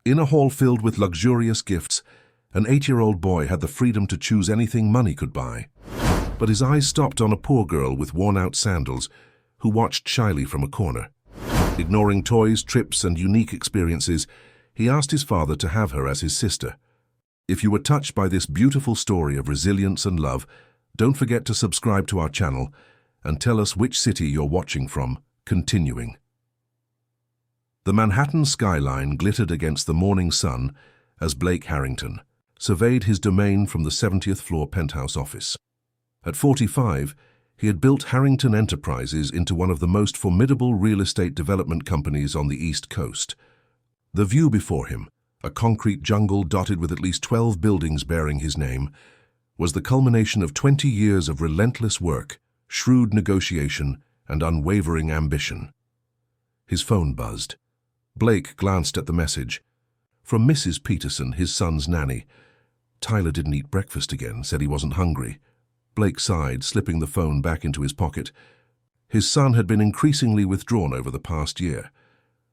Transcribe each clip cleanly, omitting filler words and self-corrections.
In a hall filled with luxurious gifts, an 8-year-old boy had the freedom to choose anything money could buy. But his eyes stopped on a poor girl with worn-out sandals who watched shyly from a corner. Ignoring toys, trips, and unique experiences, he asked his father to have her as his sister. If you were touched by this beautiful story of resilience and love, don't forget to subscribe to our channel and tell us which city you're watching from. Continuing. The Manhattan skyline glittered against the morning sun as Blake Harrington surveyed his domain from the 70th floor penthouse office. At 45, he had built Harrington Enterprises into one of the most formidable real estate development companies on the East Coast. The view before him, a concrete jungle dotted with at least 12 buildings bearing his name, was the culmination of 20 years of relentless work, shrewd negotiation, and unwavering ambition. His phone buzzed. Blake glanced at the message. From Mrs. Peterson, his son's nanny. Tyler didn't eat breakfast again, said he wasn't hungry. Blake sighed, slipping the phone back into his pocket. His son had been increasingly withdrawn over the past year.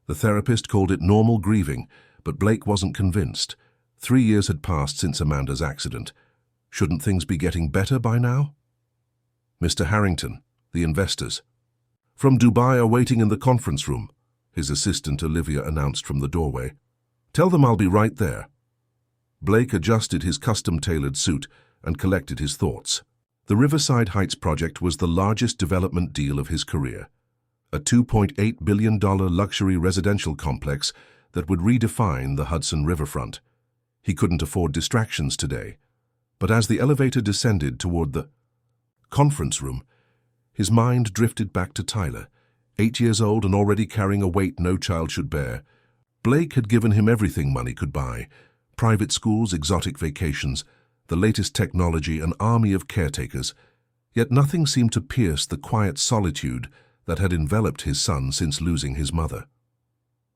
The therapist called it normal grieving, but Blake wasn't convinced. 3 years had passed since Amanda's accident. Shouldn't things be getting better by now? Mr. Harrington, the investors. From Dubai are waiting in the conference room, his assistant Olivia announced from the doorway. Tell them I'll be right there. Blake adjusted his custom-tailored suit and collected his thoughts. The Riverside Heights project was the largest development deal of his career. A $2.8 billion luxury residential complex that would redefine the Hudson riverfront. He couldn't afford distractions today. But as the elevator descended toward the conference room, his mind drifted back to Tyler, 8 years old and already carrying a weight no child should bear. Blake had given him everything money could buy: private schools, exotic vacations, the latest technology, an army of caretakers. Yet nothing seemed to pierce the quiet solitude that had enveloped his son since losing his mother.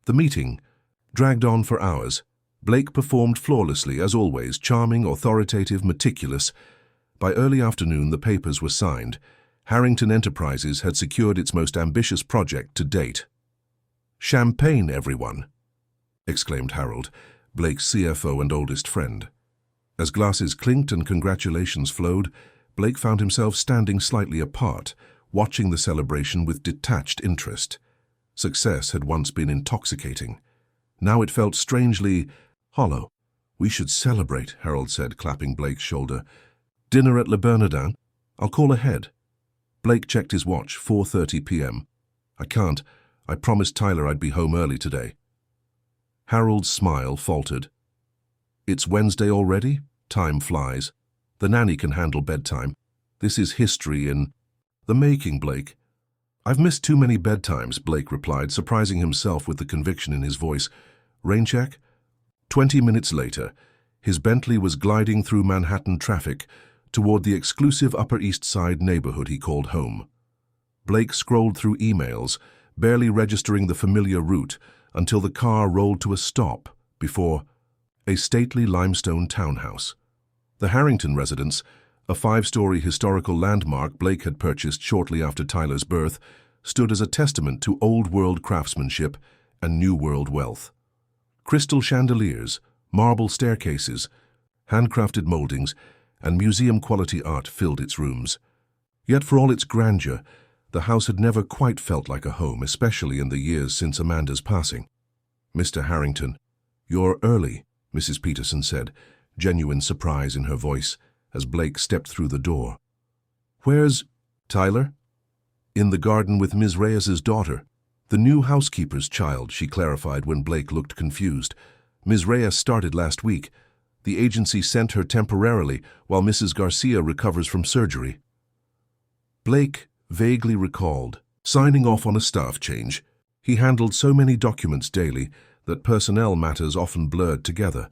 The meeting dragged on for hours. Blake performed flawlessly, as always, charming, authoritative, meticulous. By early afternoon, the papers were signed. Harrington Enterprises had secured its most ambitious project to date. "Champagne, everyone!" exclaimed Harold, Blake's CFO and oldest friend. As glasses clinked and congratulations flowed, Blake found himself standing slightly apart, watching the celebration with detached interest. Success had once been intoxicating. Now it felt strangely hollow. "We should celebrate," Harold said, clapping Blake's shoulder. "Dinner at Le Bernardin? I'll call ahead." Blake checked his watch, 4:30 p.m. "I can't. I promised Tyler I'd be home early today." Harold's smile faltered. "It's Wednesday already? Time flies. The nanny can handle bedtime. This is history in the making, Blake." "I've missed too many bedtimes," Blake replied, surprising himself with the conviction in his voice. "Rain check?" 20 minutes later, his Bentley was gliding through Manhattan traffic toward the exclusive Upper East Side neighborhood he called home. Blake scrolled through emails, barely registering the familiar route, until the car rolled to a stop before a stately limestone townhouse. The Harrington residence, a 5-story historical landmark Blake had purchased shortly after Tyler's birth, stood as a testament to old-world craftsmanship and new-world wealth. Crystal chandeliers, marble staircases, handcrafted moldings, and museum-quality art filled its rooms. Yet for all its grandeur, the house had never quite felt like a home, especially in the years since Amanda's passing. "Mr. Harrington, you're early," Mrs. Peterson said, genuine surprise in her voice as Blake stepped through the door. "Where's Tyler?" "In the garden with Ms. Reyes's daughter. The new housekeeper's child," she clarified when Blake looked confused. "Ms. Reyes started last week. The agency sent her temporarily while Mrs. Garcia recovers from surgery." Blake vaguely recalled signing off on a staff change. He handled so many documents daily that personnel matters often blurred together.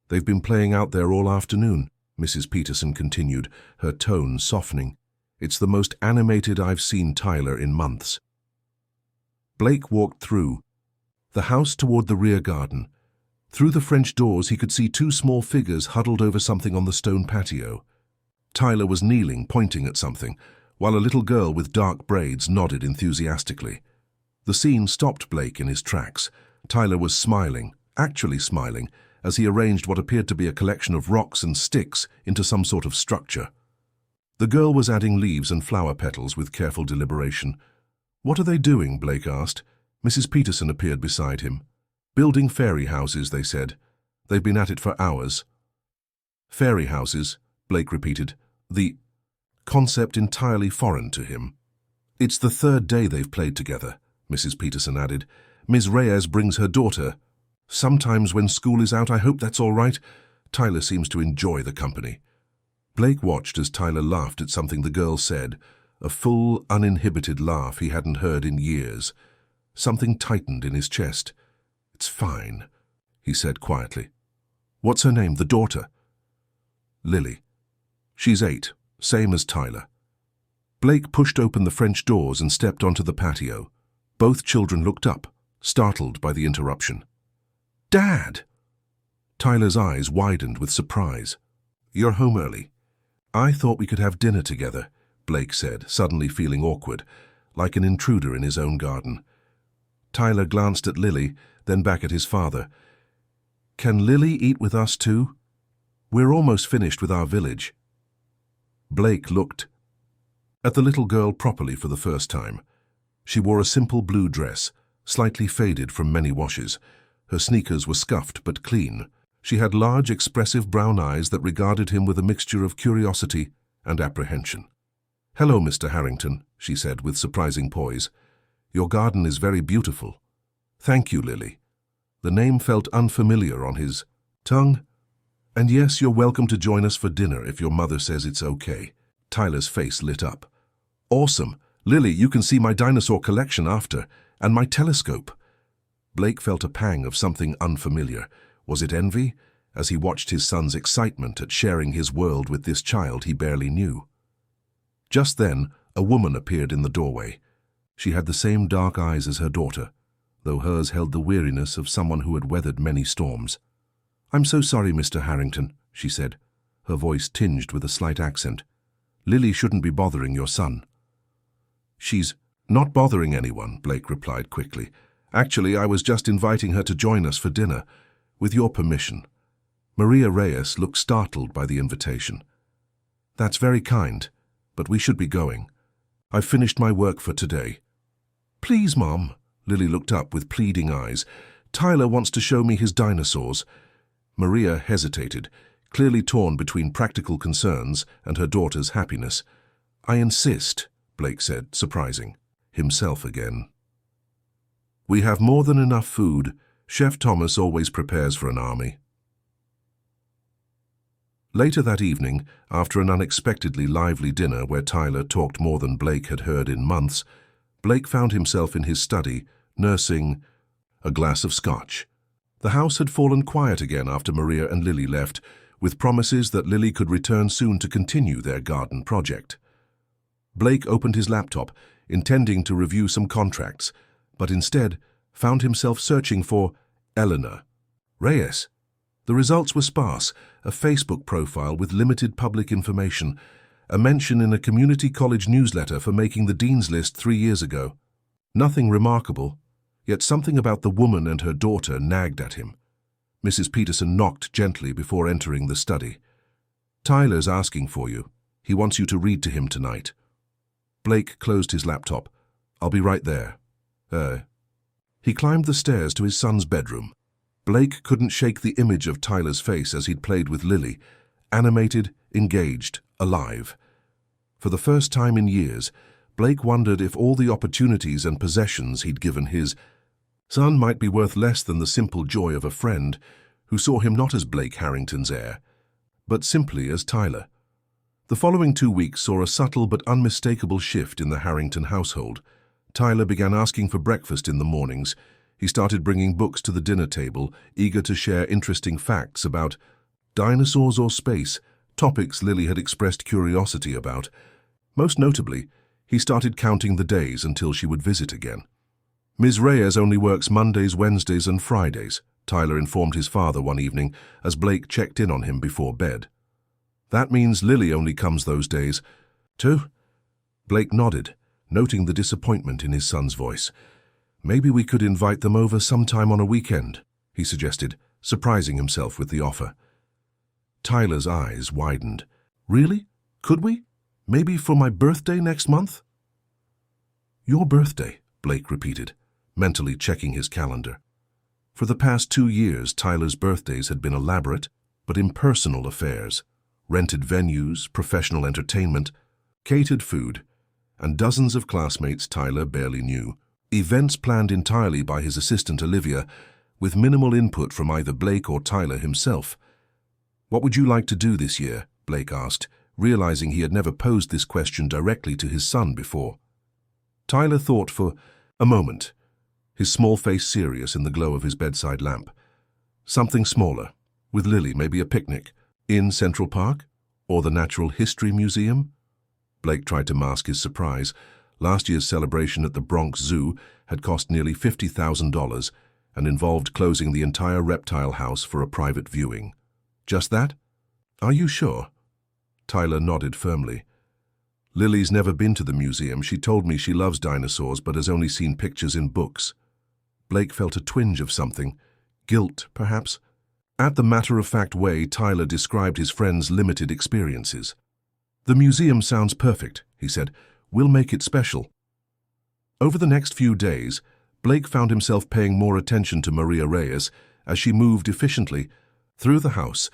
"They've been playing out there all afternoon," Mrs. Peterson continued, her tone softening. "It's the most animated I've seen Tyler in months." Blake walked through the house toward the rear garden. Through the French doors, he could see 2 small figures huddled over something on the stone patio. Tyler was kneeling, pointing at something, while a little girl with dark braids nodded enthusiastically. The scene stopped Blake in his tracks. Tyler was smiling, actually smiling as he arranged what appeared to be a collection of rocks and sticks into some sort of structure. The girl was adding leaves and flower petals with careful deliberation. "What are they doing?" Blake asked. Mrs. Peterson appeared beside him. "Building fairy houses," they said. "They've been at it for hours." "Fairy houses," Blake repeated, the concept entirely foreign to him. "It's the third day they've played together," Mrs. Peterson added. "Ms. Reyes brings her daughter. Sometimes when school is out, I hope that's all right. Tyler seems to enjoy the company." Blake watched as Tyler laughed at something the girl said, a full, uninhibited laugh he hadn't heard in years. Something tightened in his chest. "It's fine," he said quietly. "What's her name, the daughter?" "Lily. She's 8, same as Tyler." Blake pushed open the French doors and stepped onto the patio. Both children looked up, startled by the interruption. "Dad!" Tyler's eyes widened with surprise. "You're home early." "I thought we could have dinner together," Blake said, suddenly feeling awkward, like an intruder in his own garden. Tyler glanced at Lily, then back at his father. "Can Lily eat with us too? We're almost finished with our village." Blake looked at the little girl properly for the first time. She wore a simple blue dress, slightly faded from many washes. Her sneakers were scuffed but clean. She had large, expressive brown eyes that regarded him with a mixture of curiosity and apprehension. "Hello, Mr. Harrington," she said with surprising poise. "Your garden is very beautiful." "Thank you, Lily." The name felt unfamiliar on his tongue. "And yes, you're welcome to join us for dinner if your mother says it's okay." Tyler's face lit up. "Awesome. Lily, you can see my dinosaur collection after, and my telescope." Blake felt a pang of something unfamiliar. Was it envy, as he watched his son's excitement at sharing his world with this child he barely knew? Just then, a woman appeared in the doorway. She had the same dark eyes as her daughter, though hers held the weariness of someone who had weathered many storms. "I'm so sorry, Mr. Harrington," she said, her voice tinged with a slight accent. "Lily shouldn't be bothering your son." "She's not bothering anyone," Blake replied quickly. "Actually, I was just inviting her to join us for dinner, with your permission." Maria Reyes looked startled by the invitation. "That's very kind, but we should be going. I've finished my work for today." "Please, Mom." Lily looked up with pleading eyes. "Tyler wants to show me his dinosaurs." Maria hesitated, clearly torn between practical concerns and her daughter's happiness. "I insist," Blake said, surprising himself again. "We have more than enough food. Chef Thomas always prepares for an army." Later that evening, after an unexpectedly lively dinner where Tyler talked more than Blake had heard in months, Blake found himself in his study, nursing a glass of scotch. The house had fallen quiet again after Maria and Lily left, with promises that Lily could return soon to continue their garden project. Blake opened his laptop, intending to review some contracts, but instead found himself searching for Eleanor Reyes. The results were sparse: a Facebook profile with limited public information, a mention in a community college newsletter for making the dean's list 3 years ago. Nothing remarkable, yet something about the woman and her daughter nagged at him. Mrs. Peterson knocked gently before entering the study. "Tyler's asking for you. He wants you to read to him tonight." Blake closed his laptop. "I'll be right there." He climbed the stairs to his son's bedroom. Blake couldn't shake the image of Tyler's face as he'd played with Lily, animated, engaged, alive. For the first time in years, Blake wondered if all the opportunities and possessions he'd given his son might be worth less than the simple joy of a friend who saw him not as Blake Harrington's heir, but simply as Tyler. The following 2 weeks saw a subtle but unmistakable shift in the Harrington household. Tyler began asking for breakfast in the mornings. He started bringing books to the dinner table, eager to share interesting facts about dinosaurs or space, topics Lily had expressed curiosity about. Most notably, he started counting the days until she would visit again. "Ms. Reyes only works Mondays, Wednesdays, and Fridays," Tyler informed his father one evening as Blake checked in on him before bed. "That means Lily only comes those days, too?" Blake nodded, noting the disappointment in his son's voice. "Maybe we could invite them over sometime on a weekend." he suggested, surprising himself with the offer. Tyler's eyes widened. Really? Could we? Maybe for my birthday next month? Your birthday, Blake repeated, mentally checking his calendar. For the past 2 years, Tyler's birthdays had been elaborate but impersonal affairs. Rented venues, professional entertainment, catered food, and dozens of classmates Tyler barely knew. Events planned entirely by his assistant Olivia, with minimal input from either Blake or Tyler himself. What would you like to do this year? Blake asked, realizing he had never posed this question directly to his son before. Tyler thought for a moment, his small face serious in the glow of his bedside lamp. Something smaller, with Lily, maybe a picnic, in Central Park, or the Natural History Museum? Blake tried to mask his surprise. Last year's celebration at the Bronx Zoo had cost nearly $50,000 and involved closing the entire reptile house for a private viewing. Just that? Are you sure? Tyler nodded firmly. Lily's never been to the museum. She told me she loves dinosaurs but has only seen pictures in books. Blake felt a twinge of something. Guilt, perhaps? At the matter-of-fact way Tyler described his friend's limited experiences. The museum sounds perfect, he said. We'll make it special. Over the next few days, Blake found himself paying more attention to Maria Reyes as she moved efficiently through the house,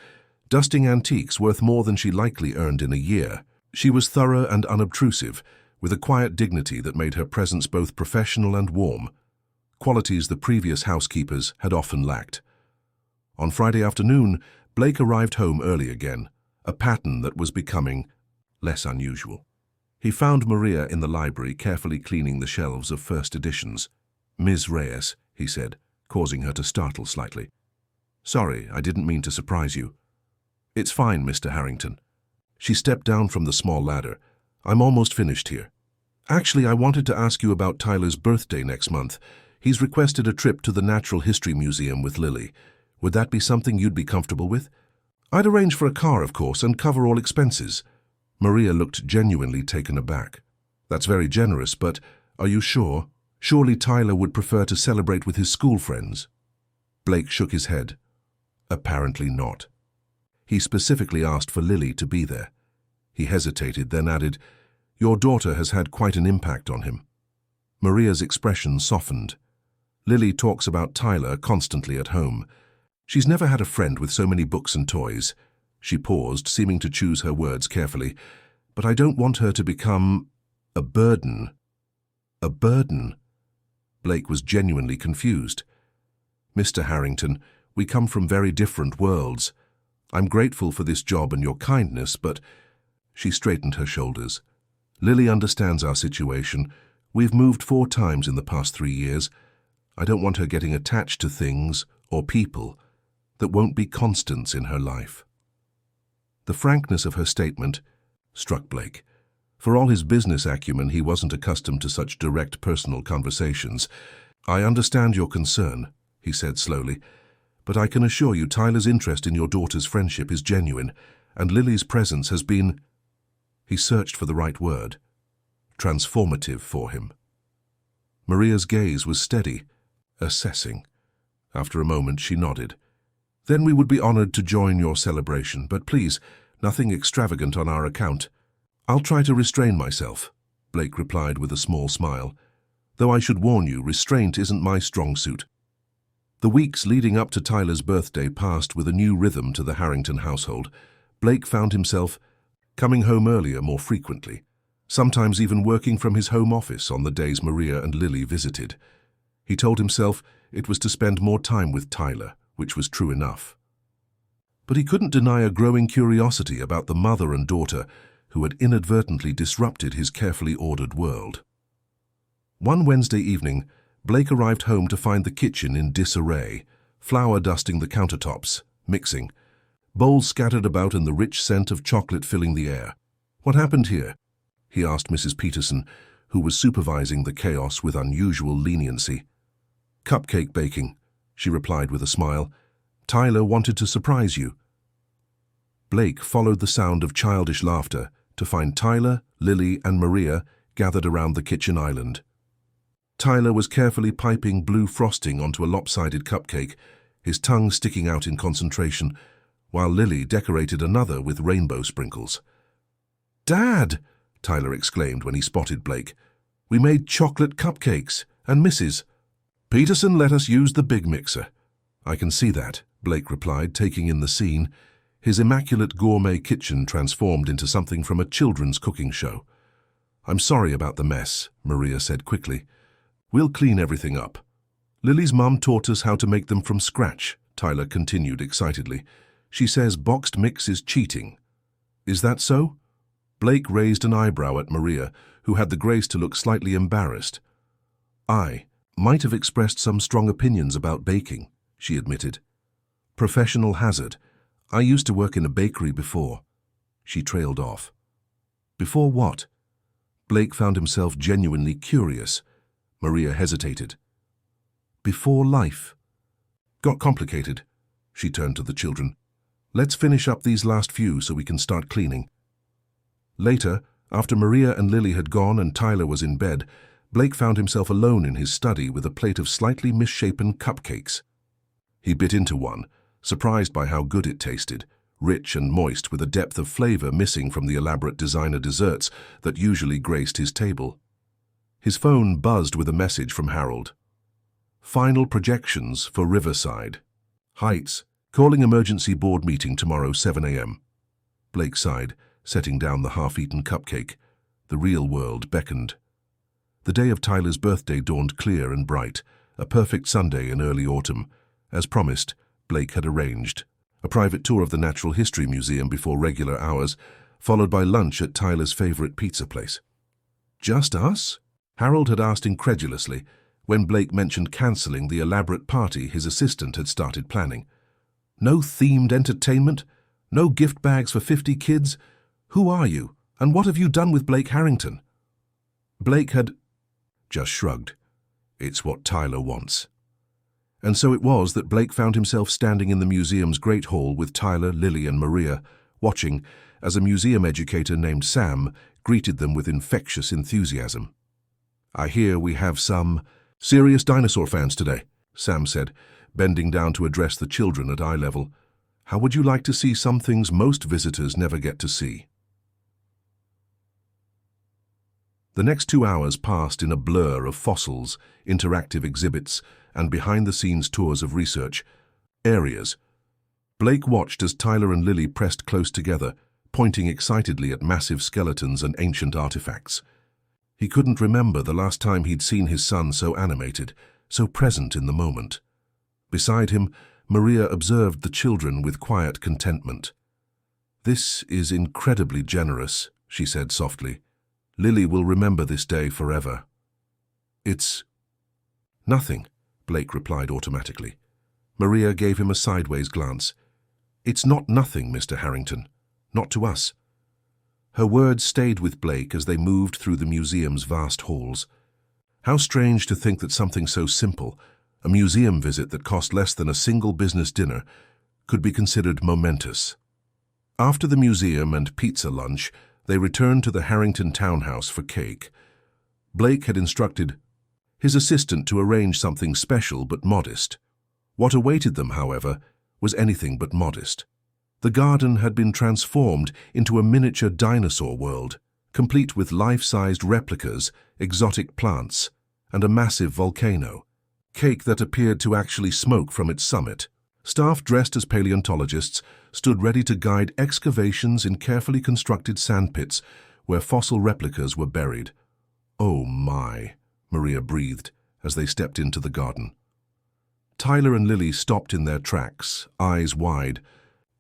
dusting antiques worth more than she likely earned in a year. She was thorough and unobtrusive, with a quiet dignity that made her presence both professional and warm, qualities the previous housekeepers had often lacked. On Friday afternoon, Blake arrived home early again, a pattern that was becoming less unusual. He found Maria in the library carefully cleaning the shelves of first editions. "Ms. Reyes," he said, causing her to startle slightly. "Sorry, I didn't mean to surprise you." "It's fine, Mr. Harrington." She stepped down from the small ladder. "I'm almost finished here. Actually, I wanted to ask you about Tyler's birthday next month. He's requested a trip to the Natural History Museum with Lily. Would that be something you'd be comfortable with? I'd arrange for a car, of course, and cover all expenses." Maria looked genuinely taken aback. "That's very generous, but are you sure? Surely Tyler would prefer to celebrate with his school friends." Blake shook his head. Apparently not. He specifically asked for Lily to be there. He hesitated, then added, "Your daughter has had quite an impact on him." Maria's expression softened. "Lily talks about Tyler constantly at home. She's never had a friend with so many books and toys." She paused, seeming to choose her words carefully. "But I don't want her to become a burden." "A burden?" Blake was genuinely confused. "Mr. Harrington, we come from very different worlds. I'm grateful for this job and your kindness, but—" She straightened her shoulders. "Lily understands our situation. We've moved 4 times in the past 3 years. I don't want her getting attached to things or people that won't be constants in her life." The frankness of her statement struck Blake. For all his business acumen, he wasn't accustomed to such direct personal conversations. "I understand your concern," he said slowly, "but I can assure you Tyler's interest in your daughter's friendship is genuine, and Lily's presence has been—" He searched for the right word. "Transformative for him." Maria's gaze was steady, assessing. After a moment, she nodded. "Then we would be honored to join your celebration, but please, nothing extravagant on our account." "I'll try to restrain myself," Blake replied with a small smile. "Though I should warn you, restraint isn't my strong suit." The weeks leading up to Tyler's birthday passed with a new rhythm to the Harrington household. Blake found himself coming home earlier more frequently, sometimes even working from his home office on the days Maria and Lily visited. He told himself it was to spend more time with Tyler, which was true enough. But he couldn't deny a growing curiosity about the mother and daughter who had inadvertently disrupted his carefully ordered world. One Wednesday evening, Blake arrived home to find the kitchen in disarray, flour dusting the countertops, mixing, bowls scattered about and the rich scent of chocolate filling the air. "What happened here?" he asked Mrs. Peterson, who was supervising the chaos with unusual leniency. "Cupcake baking," she replied with a smile. "Tyler wanted to surprise you." Blake followed the sound of childish laughter to find Tyler, Lily, and Maria gathered around the kitchen island. Tyler was carefully piping blue frosting onto a lopsided cupcake, his tongue sticking out in concentration, while Lily decorated another with rainbow sprinkles. "Dad!" Tyler exclaimed when he spotted Blake. "We made chocolate cupcakes, and Mrs. Peterson let us use the big mixer." "I can see that," Blake replied, taking in the scene, his immaculate gourmet kitchen transformed into something from a children's cooking show. "I'm sorry about the mess," Maria said quickly. "We'll clean everything up." "Lily's mum taught us how to make them from scratch," Tyler continued excitedly. "She says boxed mix is cheating." "Is that so?" Blake raised an eyebrow at Maria, who had the grace to look slightly embarrassed. "I might have expressed some strong opinions about baking," she admitted. "Professional hazard. I used to work in a bakery before." She trailed off. "Before what?" Blake found himself genuinely curious. Maria hesitated. "Before life." "Got complicated." She turned to the children. "Let's finish up these last few so we can start cleaning." Later, after Maria and Lily had gone and Tyler was in bed, Blake found himself alone in his study with a plate of slightly misshapen cupcakes. He bit into one, surprised by how good it tasted, rich and moist with a depth of flavor missing from the elaborate designer desserts that usually graced his table. His phone buzzed with a message from Harold. "Final projections for Riverside. Heights, calling emergency board meeting tomorrow 7 a.m. Blake sighed, setting down the half-eaten cupcake. The real world beckoned. The day of Tyler's birthday dawned clear and bright, a perfect Sunday in early autumn. As promised, Blake had arranged a private tour of the Natural History Museum before regular hours, followed by lunch at Tyler's favorite pizza place. "Just us?" Harold had asked incredulously when Blake mentioned cancelling the elaborate party his assistant had started planning. "No themed entertainment? No gift bags for 50 kids? Who are you, and what have you done with Blake Harrington?" Blake had just shrugged. "It's what Tyler wants." And so it was that Blake found himself standing in the museum's great hall with Tyler, Lily, and Maria, watching as a museum educator named Sam greeted them with infectious enthusiasm. "I hear we have some serious dinosaur fans today," Sam said, bending down to address the children at eye level. "How would you like to see some things most visitors never get to see?" The next 2 hours passed in a blur of fossils, interactive exhibits, and behind-the-scenes tours of research areas. Blake watched as Tyler and Lily pressed close together, pointing excitedly at massive skeletons and ancient artifacts. He couldn't remember the last time he'd seen his son so animated, so present in the moment. Beside him, Maria observed the children with quiet contentment. "This is incredibly generous," she said softly. "Lily will remember this day forever." "It's nothing," Blake replied automatically. Maria gave him a sideways glance. "It's not nothing, Mr. Harrington. Not to us." Her words stayed with Blake as they moved through the museum's vast halls. How strange to think that something so simple, a museum visit that cost less than a single business dinner, could be considered momentous. After the museum and pizza lunch, they returned to the Harrington townhouse for cake. Blake had instructed his assistant to arrange something special but modest. What awaited them, however, was anything but modest. The garden had been transformed into a miniature dinosaur world, complete with life-sized replicas, exotic plants, and a massive volcano. Cake that appeared to actually smoke from its summit. Staff dressed as paleontologists stood ready to guide excavations in carefully constructed sandpits where fossil replicas were buried. "Oh my," Maria breathed as they stepped into the garden. Tyler and Lily stopped in their tracks, eyes wide,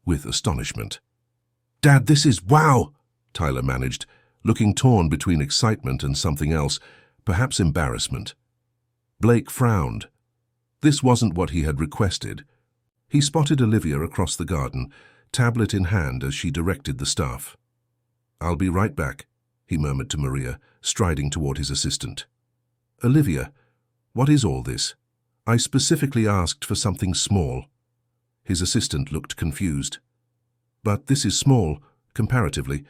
with astonishment. "Dad, this is wow!" Tyler managed, looking torn between excitement and something else, perhaps embarrassment. Blake frowned. This wasn't what he had requested. He spotted Olivia across the garden, tablet in hand as she directed the staff. "I'll be right back," he murmured to Maria, striding toward his assistant. "Olivia, what is all this? I specifically asked for something small." His assistant looked confused. "But this is small, comparatively.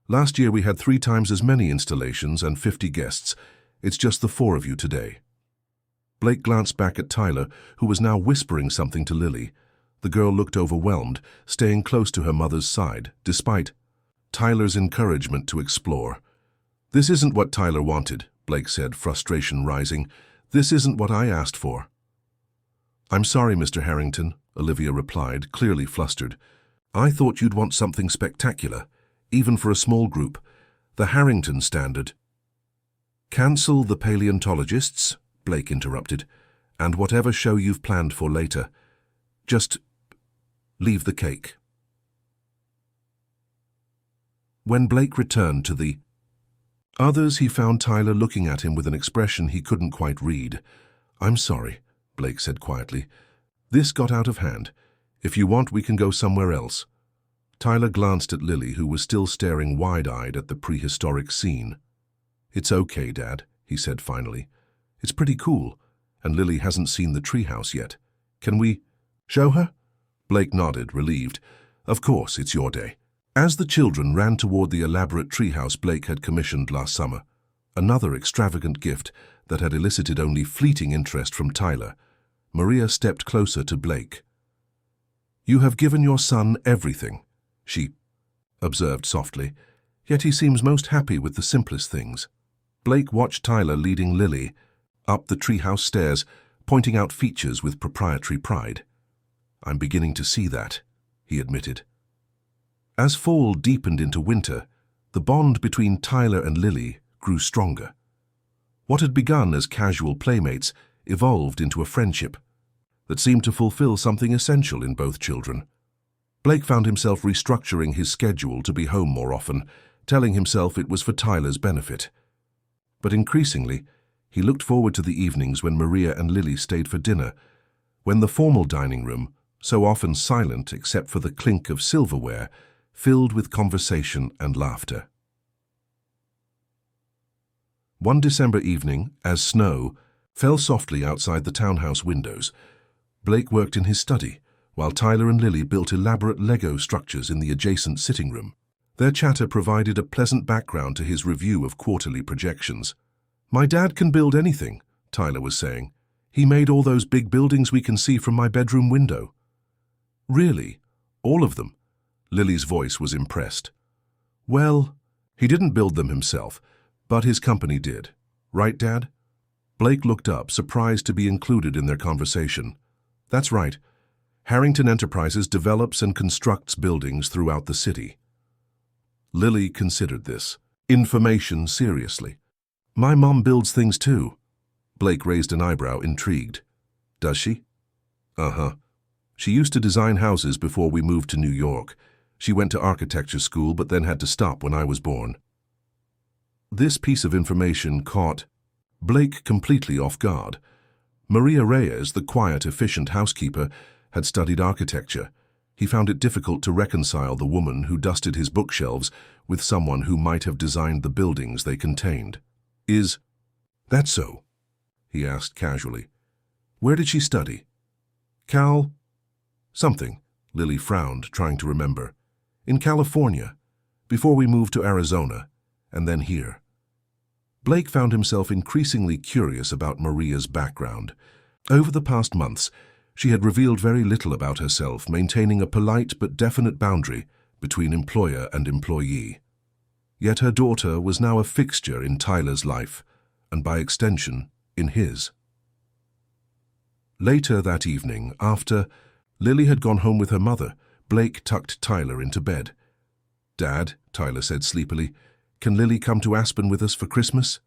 Last year we had 3 times as many installations and 50 guests. It's just the 4 of you today." Blake glanced back at Tyler, who was now whispering something to Lily. The girl looked overwhelmed, staying close to her mother's side, despite Tyler's encouragement to explore. "This isn't what Tyler wanted," Blake said, frustration rising. "This isn't what I asked for." "I'm sorry, Mr. Harrington," Olivia replied, clearly flustered. "I thought you'd want something spectacular, even for a small group. The Harrington standard." "Cancel the paleontologists," Blake interrupted, "and whatever show you've planned for later. Just leave the cake." When Blake returned to the others, he found Tyler looking at him with an expression he couldn't quite read. "I'm sorry," Blake said quietly. "This got out of hand. If you want, we can go somewhere else." Tyler glanced at Lily, who was still staring wide-eyed at the prehistoric scene. "It's okay, Dad," he said finally. "It's pretty cool, and Lily hasn't seen the treehouse yet. Can we show her?" Blake nodded, relieved. "Of course, it's your day." As the children ran toward the elaborate treehouse Blake had commissioned last summer, another extravagant gift that had elicited only fleeting interest from Tyler, Maria stepped closer to Blake. "You have given your son everything," she observed softly, "yet he seems most happy with the simplest things." Blake watched Tyler leading Lily up the treehouse stairs, pointing out features with proprietary pride. "I'm beginning to see that," he admitted. As fall deepened into winter, the bond between Tyler and Lily grew stronger. What had begun as casual playmates evolved into a friendship that seemed to fulfill something essential in both children. Blake found himself restructuring his schedule to be home more often, telling himself it was for Tyler's benefit. But increasingly, he looked forward to the evenings when Maria and Lily stayed for dinner, when the formal dining room, so often silent except for the clink of silverware, filled with conversation and laughter. One December evening, as snow fell softly outside the townhouse windows, Blake worked in his study, while Tyler and Lily built elaborate Lego structures in the adjacent sitting room. Their chatter provided a pleasant background to his review of quarterly projections. "My dad can build anything," Tyler was saying. "He made all those big buildings we can see from my bedroom window." "Really? All of them?" Lily's voice was impressed. "Well, he didn't build them himself, but his company did. Right, Dad?" Blake looked up, surprised to be included in their conversation. "That's right. Harrington Enterprises develops and constructs buildings throughout the city." Lily considered this information seriously. "My mom builds things too." Blake raised an eyebrow, intrigued. "Does she?" "Uh-huh. She used to design houses before we moved to New York. She went to architecture school but then had to stop when I was born." This piece of information caught Blake completely off guard. Maria Reyes, the quiet, efficient housekeeper, had studied architecture. He found it difficult to reconcile the woman who dusted his bookshelves with someone who might have designed the buildings they contained. "Is that so?" he asked casually. "Where did she study?" "Cal something," Lily frowned, trying to remember. "In California, before we moved to Arizona, and then here." Blake found himself increasingly curious about Maria's background. Over the past months, she had revealed very little about herself, maintaining a polite but definite boundary between employer and employee. Yet her daughter was now a fixture in Tyler's life, and by extension, in his. Later that evening, after Lily had gone home with her mother, Blake tucked Tyler into bed. "Dad," Tyler said sleepily, "can Lily come to Aspen with us for Christmas?"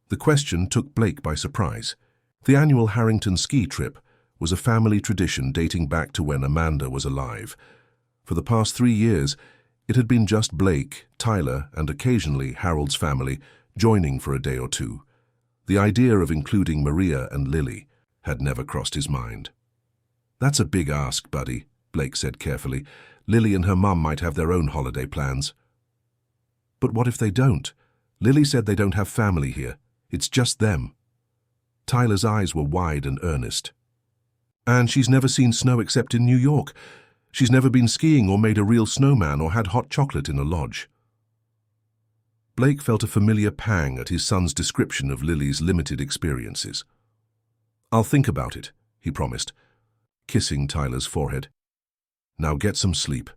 The question took Blake by surprise. The annual Harrington ski trip was a family tradition dating back to when Amanda was alive. For the past 3 years, it had been just Blake, Tyler, and occasionally Harold's family joining for a day or two. The idea of including Maria and Lily had never crossed his mind. "That's a big ask, buddy," Blake said carefully. "Lily and her mum might have their own holiday plans." "But what if they don't? Lily said they don't have family here. It's just them." Tyler's eyes were wide and earnest. "And she's never seen snow except in New York. She's never been skiing or made a real snowman or had hot chocolate in a lodge." Blake felt a familiar pang at his son's description of Lily's limited experiences. I'll think about it, he promised, kissing Tyler's forehead. Now get some sleep.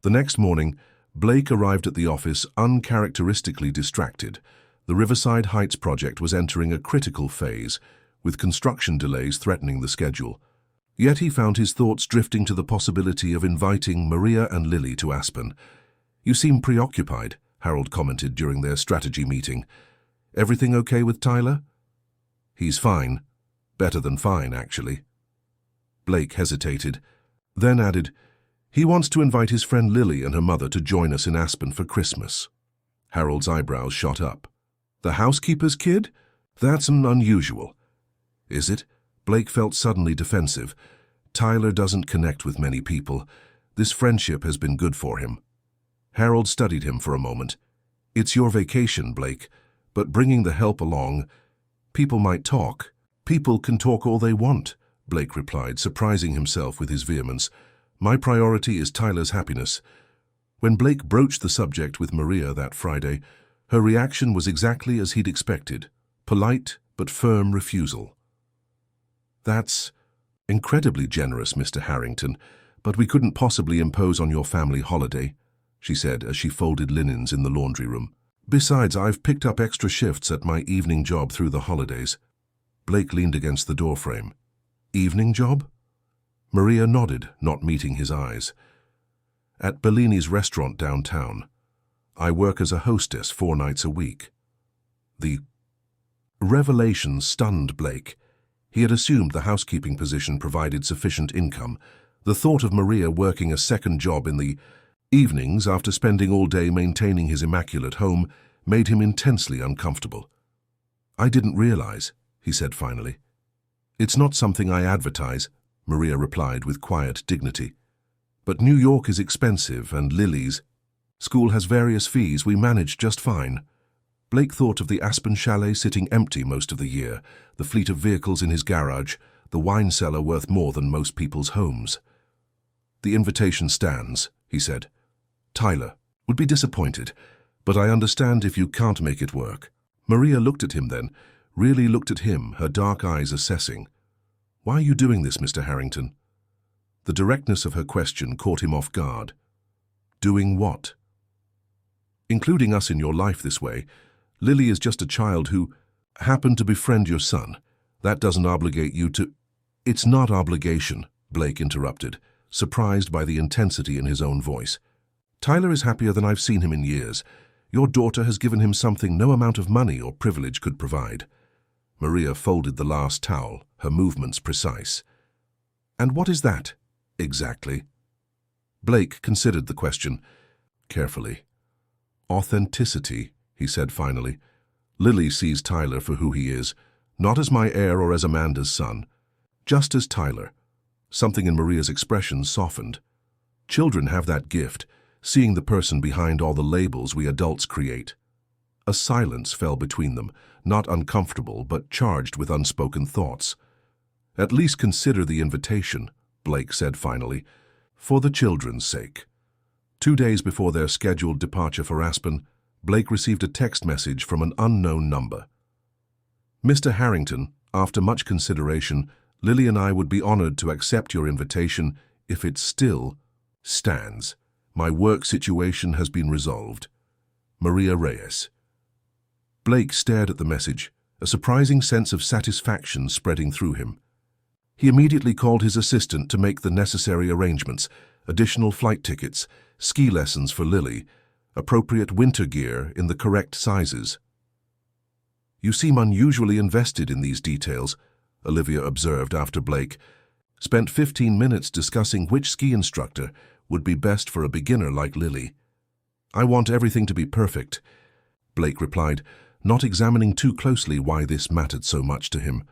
The next morning, Blake arrived at the office uncharacteristically distracted. The Riverside Heights project was entering a critical phase, with construction delays threatening the schedule. Yet he found his thoughts drifting to the possibility of inviting Maria and Lily to Aspen. "You seem preoccupied," Harold commented during their strategy meeting. "Everything okay with Tyler?" "He's fine. Better than fine, actually." Blake hesitated, then added, "He wants to invite his friend Lily and her mother to join us in Aspen for Christmas." Harold's eyebrows shot up. "The housekeeper's kid? That's unusual." "Is it?" Blake felt suddenly defensive. "Tyler doesn't connect with many people. This friendship has been good for him." Harold studied him for a moment. "It's your vacation, Blake, but bringing the help along, people might talk." "People can talk all they want," Blake replied, surprising himself with his vehemence. "My priority is Tyler's happiness." When Blake broached the subject with Maria that Friday, her reaction was exactly as he'd expected, polite but firm refusal. "That's incredibly generous, Mr. Harrington, but we couldn't possibly impose on your family holiday," she said as she folded linens in the laundry room. "Besides, I've picked up extra shifts at my evening job through the holidays." Blake leaned against the doorframe. "Evening job?" Maria nodded, not meeting his eyes. "At Bellini's restaurant downtown. I work as a hostess 4 nights a week." The revelation stunned Blake. He had assumed the housekeeping position provided sufficient income. The thought of Maria working a second job in the evenings after spending all day maintaining his immaculate home made him intensely uncomfortable. "I didn't realize," he said finally. "It's not something I advertise," Maria replied with quiet dignity. "But New York is expensive, and Lily's school has various fees. We manage just fine." Blake thought of the Aspen chalet sitting empty most of the year, the fleet of vehicles in his garage, the wine cellar worth more than most people's homes. "The invitation stands," he said. "Tyler would be disappointed, but I understand if you can't make it work." Maria looked at him then, really looked at him, her dark eyes assessing. "Why are you doing this, Mr. Harrington?" The directness of her question caught him off guard. "Doing what?" "Including us in your life this way. Lily is just a child who happened to befriend your son. That doesn't obligate you to—" "It's not obligation," Blake interrupted, surprised by the intensity in his own voice. "Tyler is happier than I've seen him in years. Your daughter has given him something no amount of money or privilege could provide." Maria folded the last towel, her movements precise. "And what is that, exactly?" Blake considered the question carefully. "Authenticity," he said finally. "Lily sees Tyler for who he is, not as my heir or as Amanda's son, just as Tyler." Something in Maria's expression softened. Children have that gift, seeing the person behind all the labels we adults create. A silence fell between them, not uncomfortable but charged with unspoken thoughts. "At least consider the invitation," Blake said finally, "for the children's sake." 2 days before their scheduled departure for Aspen, Blake received a text message from an unknown number. "Mr. Harrington, after much consideration, Lily and I would be honored to accept your invitation if it still stands. My work situation has been resolved. Maria Reyes." Blake stared at the message, a surprising sense of satisfaction spreading through him. He immediately called his assistant to make the necessary arrangements, additional flight tickets, ski lessons for Lily, appropriate winter gear in the correct sizes. "You seem unusually invested in these details," Olivia observed after Blake spent 15 minutes discussing which ski instructor would be best for a beginner like Lily. "I want everything to be perfect," Blake replied, not examining too closely why this mattered so much to him.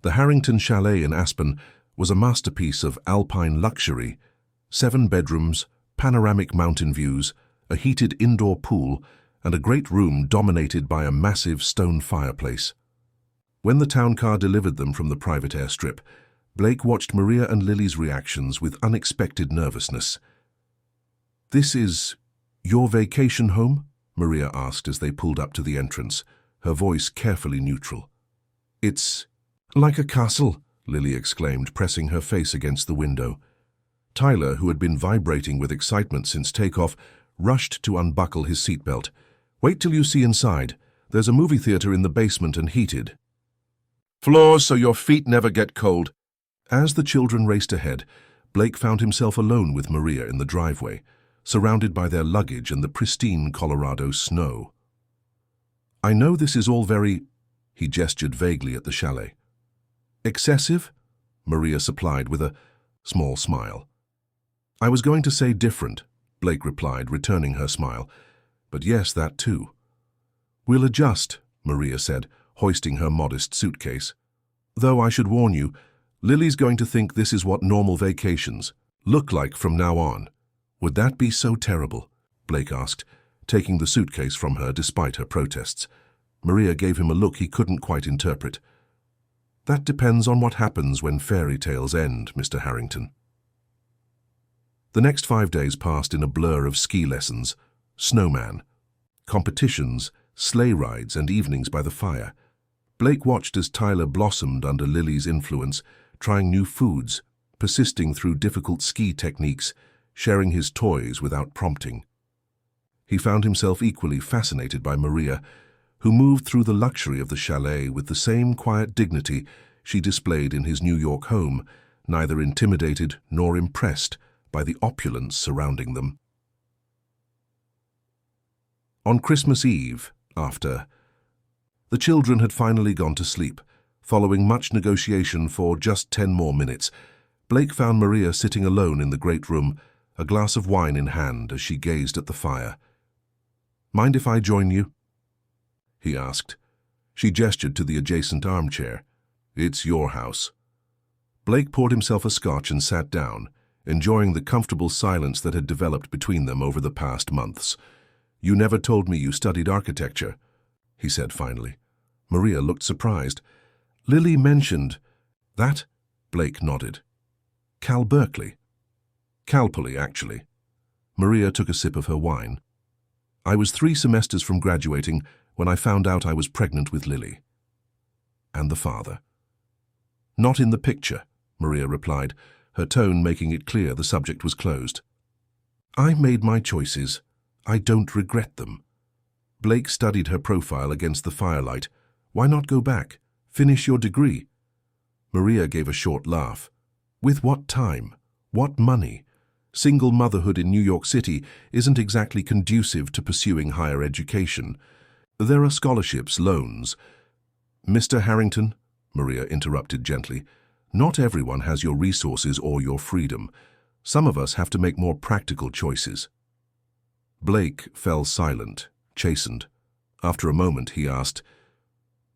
The Harrington Chalet in Aspen was a masterpiece of alpine luxury: 7 bedrooms, panoramic mountain views, a heated indoor pool, and a great room dominated by a massive stone fireplace. When the town car delivered them from the private airstrip, Blake watched Maria and Lily's reactions with unexpected nervousness. "This is your vacation home?" Maria asked as they pulled up to the entrance, her voice carefully neutral. "It's Like a castle, Lily exclaimed, pressing her face against the window. Tyler, who had been vibrating with excitement since takeoff, rushed to unbuckle his seatbelt. Wait till you see inside. There's a movie theater in the basement and heated. Floors so your feet never get cold. As the children raced ahead, Blake found himself alone with Maria in the driveway, surrounded by their luggage and the pristine Colorado snow. I know this is all very... He gestured vaguely at the chalet. Excessive? Maria supplied with a small smile. I was going to say different, Blake replied, returning her smile. But yes, that too. We'll adjust, Maria said, hoisting her modest suitcase. Though I should warn you, Lily's going to think this is what normal vacations look like from now on. Would that be so terrible? Blake asked, taking the suitcase from her despite her protests. Maria gave him a look he couldn't quite interpret. That depends on what happens when fairy tales end, Mr. Harrington. The next 5 days passed in a blur of ski lessons, snowman, competitions, sleigh rides, and evenings by the fire. Blake watched as Tyler blossomed under Lily's influence, trying new foods, persisting through difficult ski techniques, sharing his toys without prompting. He found himself equally fascinated by Maria, who moved through the luxury of the chalet with the same quiet dignity she displayed in his New York home, neither intimidated nor impressed by the opulence surrounding them. On Christmas Eve, the children had finally gone to sleep. Following much negotiation for just 10 more minutes, Blake found Maria sitting alone in the great room, a glass of wine in hand as she gazed at the fire. Mind if I join you? He asked. She gestured to the adjacent armchair. It's your house. Blake poured himself a scotch and sat down, enjoying the comfortable silence that had developed between them over the past months. You never told me you studied architecture, he said finally. Maria looked surprised. Lily mentioned that? Blake nodded. Cal Berkeley. Cal Poly, actually. Maria took a sip of her wine. I was 3 semesters from graduating when I found out I was pregnant with Lily. And the father? Not in the picture, Maria replied, her tone making it clear the subject was closed. I made my choices. I don't regret them. Blake studied her profile against the firelight. Why not go back? Finish your degree? Maria gave a short laugh. With what time? What money? Single motherhood in New York City isn't exactly conducive to pursuing higher education. There are scholarships, loans. Mr. Harrington, Maria interrupted gently, not everyone has your resources or your freedom. Some of us have to make more practical choices. Blake fell silent, chastened. After a moment, he asked,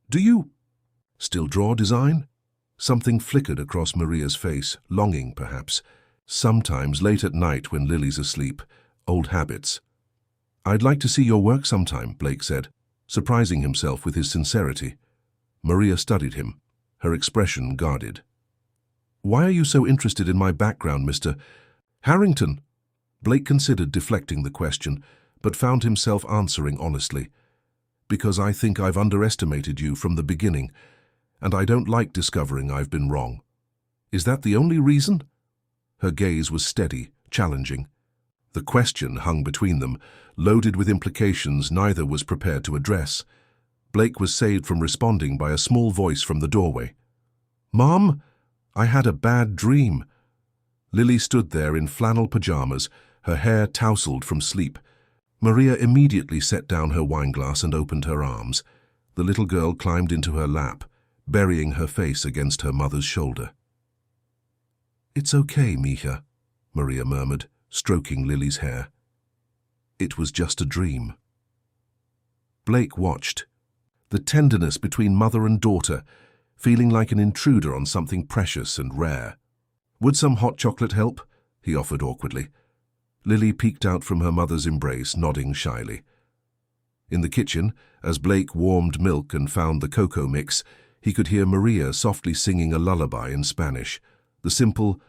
Do you still draw design? Something flickered across Maria's face, longing perhaps. Sometimes late at night when Lily's asleep, old habits. I'd like to see your work sometime, Blake said, surprising himself with his sincerity. Maria studied him, her expression guarded. Why are you so interested in my background, Mr. Harrington? Blake considered deflecting the question, but found himself answering honestly. Because I think I've underestimated you from the beginning, and I don't like discovering I've been wrong. Is that the only reason? Her gaze was steady, challenging. The question hung between them, loaded with implications neither was prepared to address. Blake was saved from responding by a small voice from the doorway. Mom, I had a bad dream. Lily stood there in flannel pajamas, her hair tousled from sleep. Maria immediately set down her wineglass and opened her arms. The little girl climbed into her lap, burying her face against her mother's shoulder. It's okay, Mija, Maria murmured, stroking Lily's hair. It was just a dream. Blake watched. The tenderness between mother and daughter, feeling like an intruder on something precious and rare. Would some hot chocolate help? He offered awkwardly. Lily peeked out from her mother's embrace, nodding shyly. In the kitchen, as Blake warmed milk and found the cocoa mix, he could hear Maria softly singing a lullaby in Spanish. The simple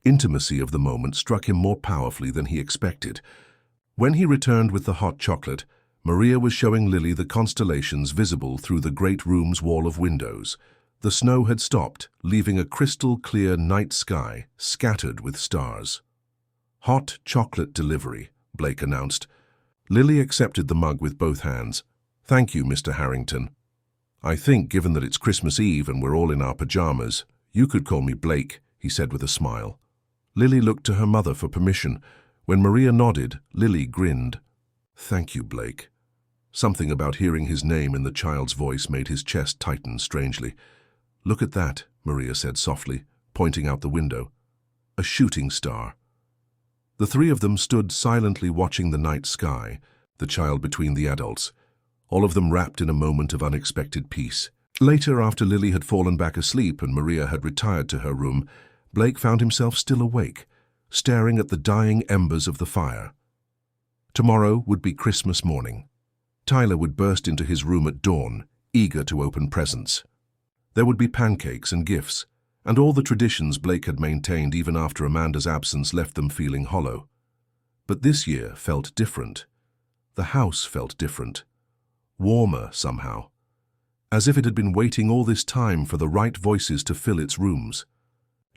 intimacy of the moment struck him more powerfully than he expected. When he returned with the hot chocolate, Maria was showing Lily the constellations visible through the great room's wall of windows. The snow had stopped, leaving a crystal-clear night sky scattered with stars. "Hot chocolate delivery," Blake announced. Lily accepted the mug with both hands. "Thank you, Mr. Harrington. I think, given that it's Christmas Eve and we're all in our pajamas, you could call me Blake," he said with a smile. Lily looked to her mother for permission. When Maria nodded, Lily grinned. "Thank you, Blake." Something about hearing his name in the child's voice made his chest tighten strangely. "Look at that," Maria said softly, pointing out the window. "A shooting star." The three of them stood silently watching the night sky, the child between the adults, all of them wrapped in a moment of unexpected peace. Later, after Lily had fallen back asleep and Maria had retired to her room, Blake found himself still awake, staring at the dying embers of the fire. Tomorrow would be Christmas morning. Tyler would burst into his room at dawn, eager to open presents. There would be pancakes and gifts, and all the traditions Blake had maintained even after Amanda's absence left them feeling hollow. But this year felt different. The house felt different. Warmer somehow. As if it had been waiting all this time for the right voices to fill its rooms.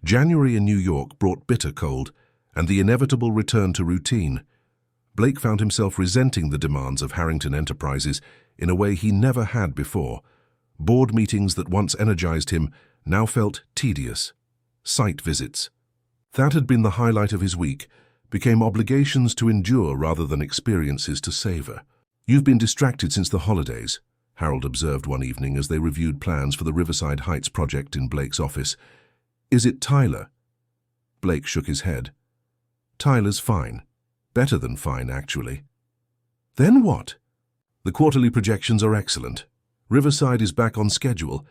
January in New York brought bitter cold, and the inevitable return to routine. Blake found himself resenting the demands of Harrington Enterprises in a way he never had before. Board meetings that once energized him now felt tedious. Site visits. That had been the highlight of his week, became obligations to endure rather than experiences to savor. "You've been distracted since the holidays," Harold observed one evening as they reviewed plans for the Riverside Heights project in Blake's office. "Is it Tyler?" Blake shook his head. "Tyler's fine. Better than fine, actually." "Then what?" "The quarterly projections are excellent. Riverside is back on schedule,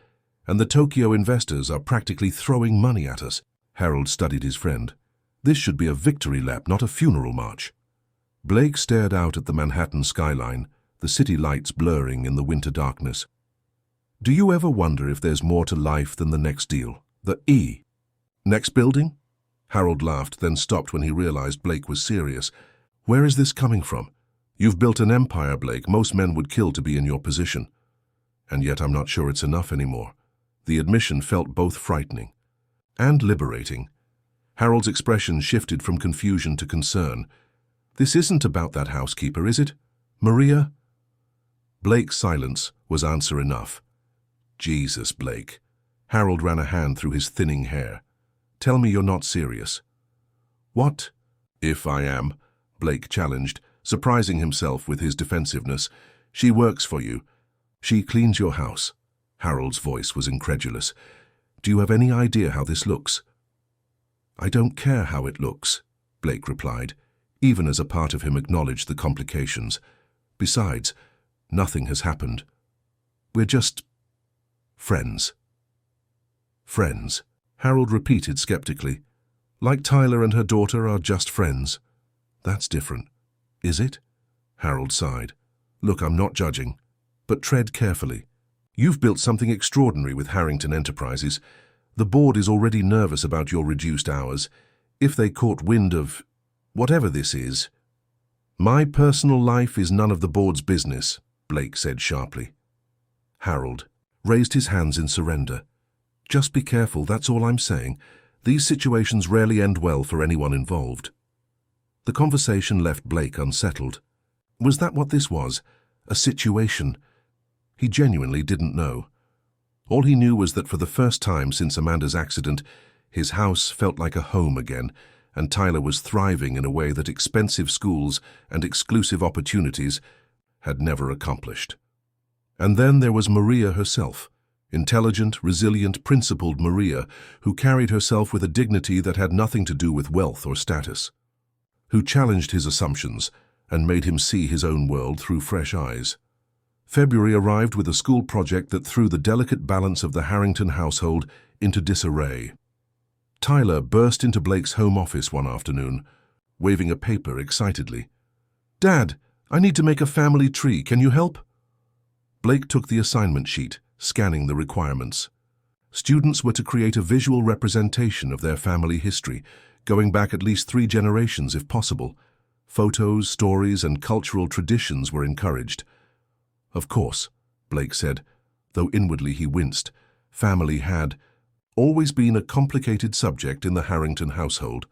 and the Tokyo investors are practically throwing money at us." Harold studied his friend. "This should be a victory lap, not a funeral march." Blake stared out at the Manhattan skyline, the city lights blurring in the winter darkness. "Do you ever wonder if there's more to life than the next deal? The next building?" Harold laughed, then stopped when he realized Blake was serious. "Where is this coming from? You've built an empire, Blake. Most men would kill to be in your position. And yet I'm not sure it's enough anymore." The admission felt both frightening and liberating. Harold's expression shifted from confusion to concern. "This isn't about that housekeeper, is it? Maria?" Blake's silence was answer enough. "Jesus, Blake." Harold ran a hand through his thinning hair. "Tell me you're not serious." "What if I am?" Blake challenged, surprising himself with his defensiveness. "She works for you. She cleans your house." Harold's voice was incredulous. "Do you have any idea how this looks?" "I don't care how it looks," Blake replied, even as a part of him acknowledged the complications. "Besides, nothing has happened. We're just friends." "Friends," Harold repeated skeptically. "Like Tyler and her daughter are just friends." "That's different." "Is it?" Harold sighed. "Look, I'm not judging, but tread carefully. You've built something extraordinary with Harrington Enterprises. The board is already nervous about your reduced hours. If they caught wind of whatever this is—" "My personal life is none of the board's business," Blake said sharply. Harold raised his hands in surrender. "Just be careful, that's all I'm saying. These situations rarely end well for anyone involved." The conversation left Blake unsettled. Was that what this was? A situation? He genuinely didn't know. All he knew was that for the first time since Amanda's accident, his house felt like a home again, and Tyler was thriving in a way that expensive schools and exclusive opportunities had never accomplished. And then there was Maria herself, intelligent, resilient, principled Maria, who carried herself with a dignity that had nothing to do with wealth or status, who challenged his assumptions and made him see his own world through fresh eyes. February arrived with a school project that threw the delicate balance of the Harrington household into disarray. Tyler burst into Blake's home office one afternoon, waving a paper excitedly. "Dad, I need to make a family tree. Can you help?" Blake took the assignment sheet, scanning the requirements. Students were to create a visual representation of their family history, going back at least 3 generations if possible. Photos, stories, and cultural traditions were encouraged. "Of course," Blake said, though inwardly he winced. family had always been a complicated subject in the Harrington household.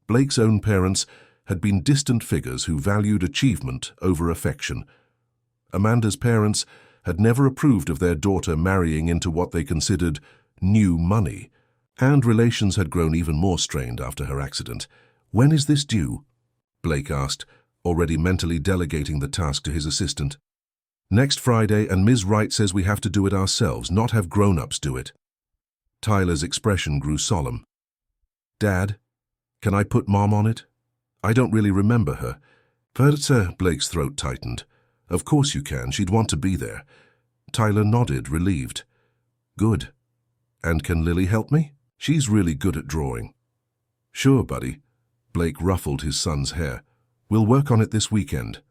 Blake's own parents had been distant figures who valued achievement over affection. Amanda's parents had never approved of their daughter marrying into what they considered new money, and relations had grown even more strained after her accident. "When is this due?" Blake asked, already mentally delegating the task to his assistant. "Next Friday, and Ms. Wright says we have to do it ourselves, not have grown-ups do it." Tyler's expression grew solemn. "Dad, can I put Mom on it? I don't really remember her." Blake's throat tightened. "Of course you can, she'd want to be there." Tyler nodded, relieved. "Good. And can Lily help me? She's really good at drawing." "Sure, buddy." Blake ruffled his son's hair. "We'll work on it this weekend."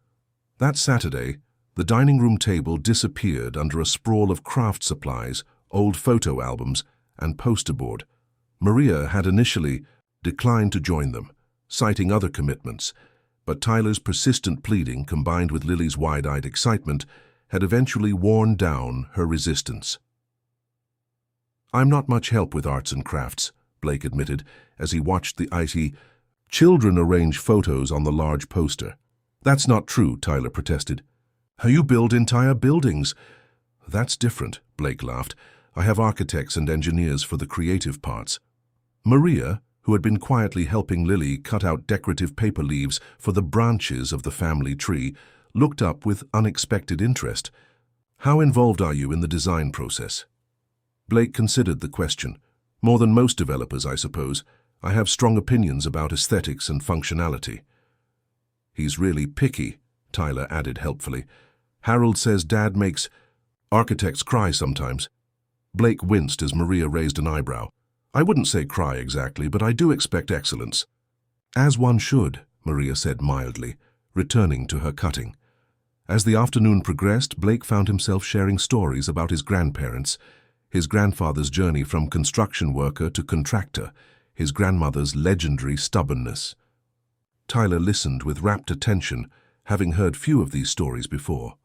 That Saturday, the dining room table disappeared under a sprawl of craft supplies, old photo albums, and poster board. Maria had initially declined to join them, citing other commitments, but Tyler's persistent pleading, combined with Lily's wide-eyed excitement, had eventually worn down her resistance. "I'm not much help with arts and crafts," Blake admitted, as he watched the IT children arrange photos on the large poster. "That's not true," Tyler protested. "You build entire buildings." "That's different," Blake laughed. "I have architects and engineers for the creative parts." Maria, who had been quietly helping Lily cut out decorative paper leaves for the branches of the family tree, looked up with unexpected interest. "How involved are you in the design process?" Blake considered the question. "More than most developers, I suppose. I have strong opinions about aesthetics and functionality." "He's really picky," Tyler added helpfully. "Harold says Dad makes architects cry sometimes." Blake winced as Maria raised an eyebrow. "I wouldn't say cry exactly, but I do expect excellence." "As one should," Maria said mildly, returning to her cutting. As the afternoon progressed, Blake found himself sharing stories about his grandparents, his grandfather's journey from construction worker to contractor, his grandmother's legendary stubbornness. Tyler listened with rapt attention, having heard few of these stories before.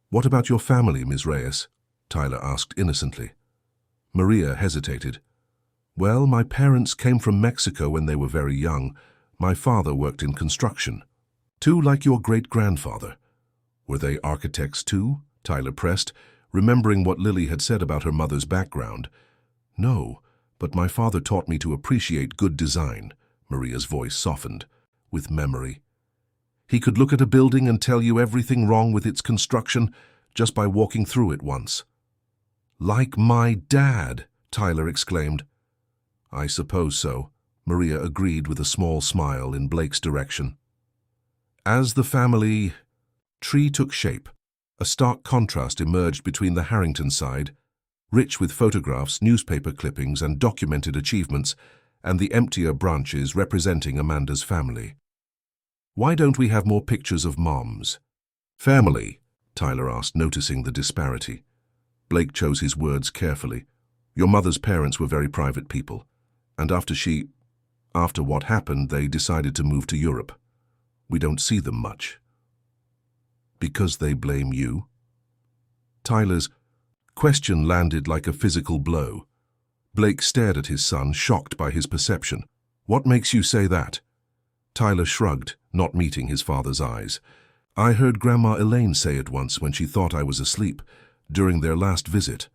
"What about your family, Ms. Reyes?" Tyler asked innocently. Maria hesitated. "Well, my parents came from Mexico when they were very young. My father worked in construction." "Too like your great-grandfather." "Were they architects too?" Tyler pressed, remembering what Lily had said about her mother's background. "No, but my father taught me to appreciate good design." Maria's voice softened. "With memory. He could look at a building and tell you everything wrong with its construction just by walking through it once." "Like my dad!" Tyler exclaimed. "I suppose so," Maria agreed with a small smile in Blake's direction. As the family tree took shape, a stark contrast emerged between the Harrington side, rich with photographs, newspaper clippings, and documented achievements, and the emptier branches representing Amanda's family. "Why don't we have more pictures of Mom's family?" Tyler asked, noticing the disparity. Blake chose his words carefully. "Your mother's parents were very private people, and after what happened, they decided to move to Europe. We don't see them much." "Because they blame you?" Tyler's question landed like a physical blow. Blake stared at his son, shocked by his perception. "What makes you say that?" Tyler shrugged, not meeting his father's eyes. "I heard Grandma Elaine say it once when she thought I was asleep, during their last visit."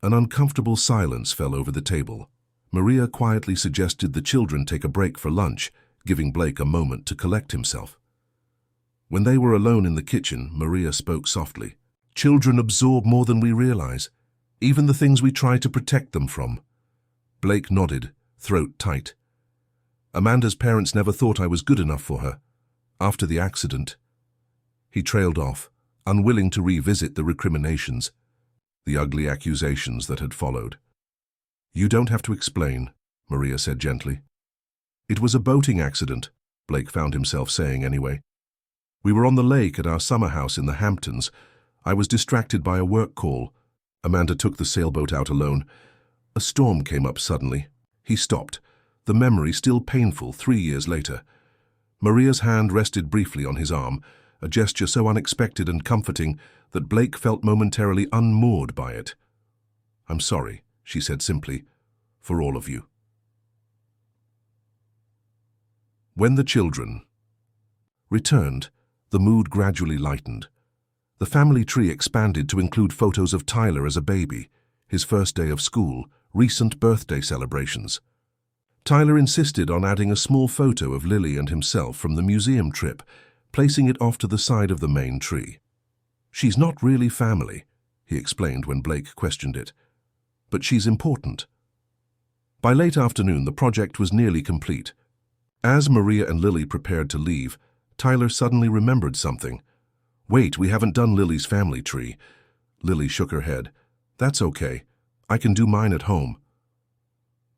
An uncomfortable silence fell over the table. Maria quietly suggested the children take a break for lunch, giving Blake a moment to collect himself. When they were alone in the kitchen, Maria spoke softly. "Children absorb more than we realize, even the things we try to protect them from." Blake nodded, throat tight. "Amanda's parents never thought I was good enough for her. After the accident." He trailed off, unwilling to revisit the recriminations, the ugly accusations that had followed. "You don't have to explain," Maria said gently. "It was a boating accident," Blake found himself saying anyway. "We were on the lake at our summer house in the Hamptons. I was distracted by a work call. Amanda took the sailboat out alone. A storm came up suddenly." He stopped, the memory still painful 3 years later. Maria's hand rested briefly on his arm, a gesture so unexpected and comforting that Blake felt momentarily unmoored by it. I'm sorry, she said simply, for all of you. When the children returned, the mood gradually lightened. The family tree expanded to include photos of Tyler as a baby, his first day of school, recent birthday celebrations. Tyler insisted on adding a small photo of Lily and himself from the museum trip, placing it off to the side of the main tree. She's not really family, he explained when Blake questioned it, but she's important. By late afternoon, the project was nearly complete. As Maria and Lily prepared to leave, Tyler suddenly remembered something. Wait, we haven't done Lily's family tree. Lily shook her head. That's okay. I can do mine at home.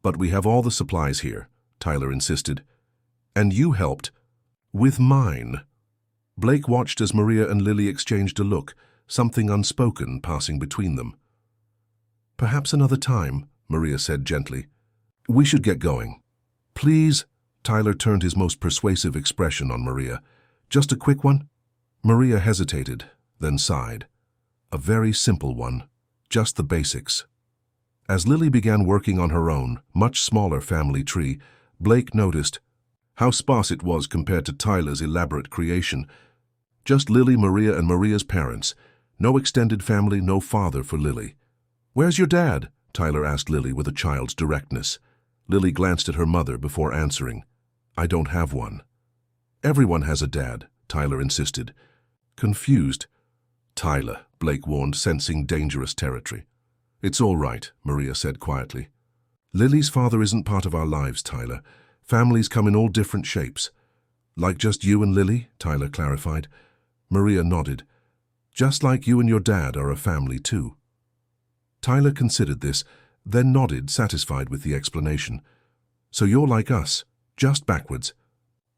But we have all the supplies here, Tyler insisted. And you helped with mine. Blake watched as Maria and Lily exchanged a look, something unspoken passing between them. Perhaps another time, Maria said gently. We should get going. Please? Tyler turned his most persuasive expression on Maria. Just a quick one? Maria hesitated, then sighed. A very simple one, just the basics. As Lily began working on her own, much smaller family tree, Blake noticed how sparse it was compared to Tyler's elaborate creation. Just Lily, Maria, and Maria's parents. No extended family, no father for Lily. Where's your dad? Tyler asked Lily with a child's directness. Lily glanced at her mother before answering. I don't have one. Everyone has a dad, Tyler insisted. Confused. Tyler, Blake warned, sensing dangerous territory. It's all right, Maria said quietly. Lily's father isn't part of our lives, Tyler. Families come in all different shapes. Like just you and Lily, Tyler clarified. Maria nodded. Just like you and your dad are a family too. Tyler considered this, then nodded, satisfied with the explanation. So you're like us, just backwards.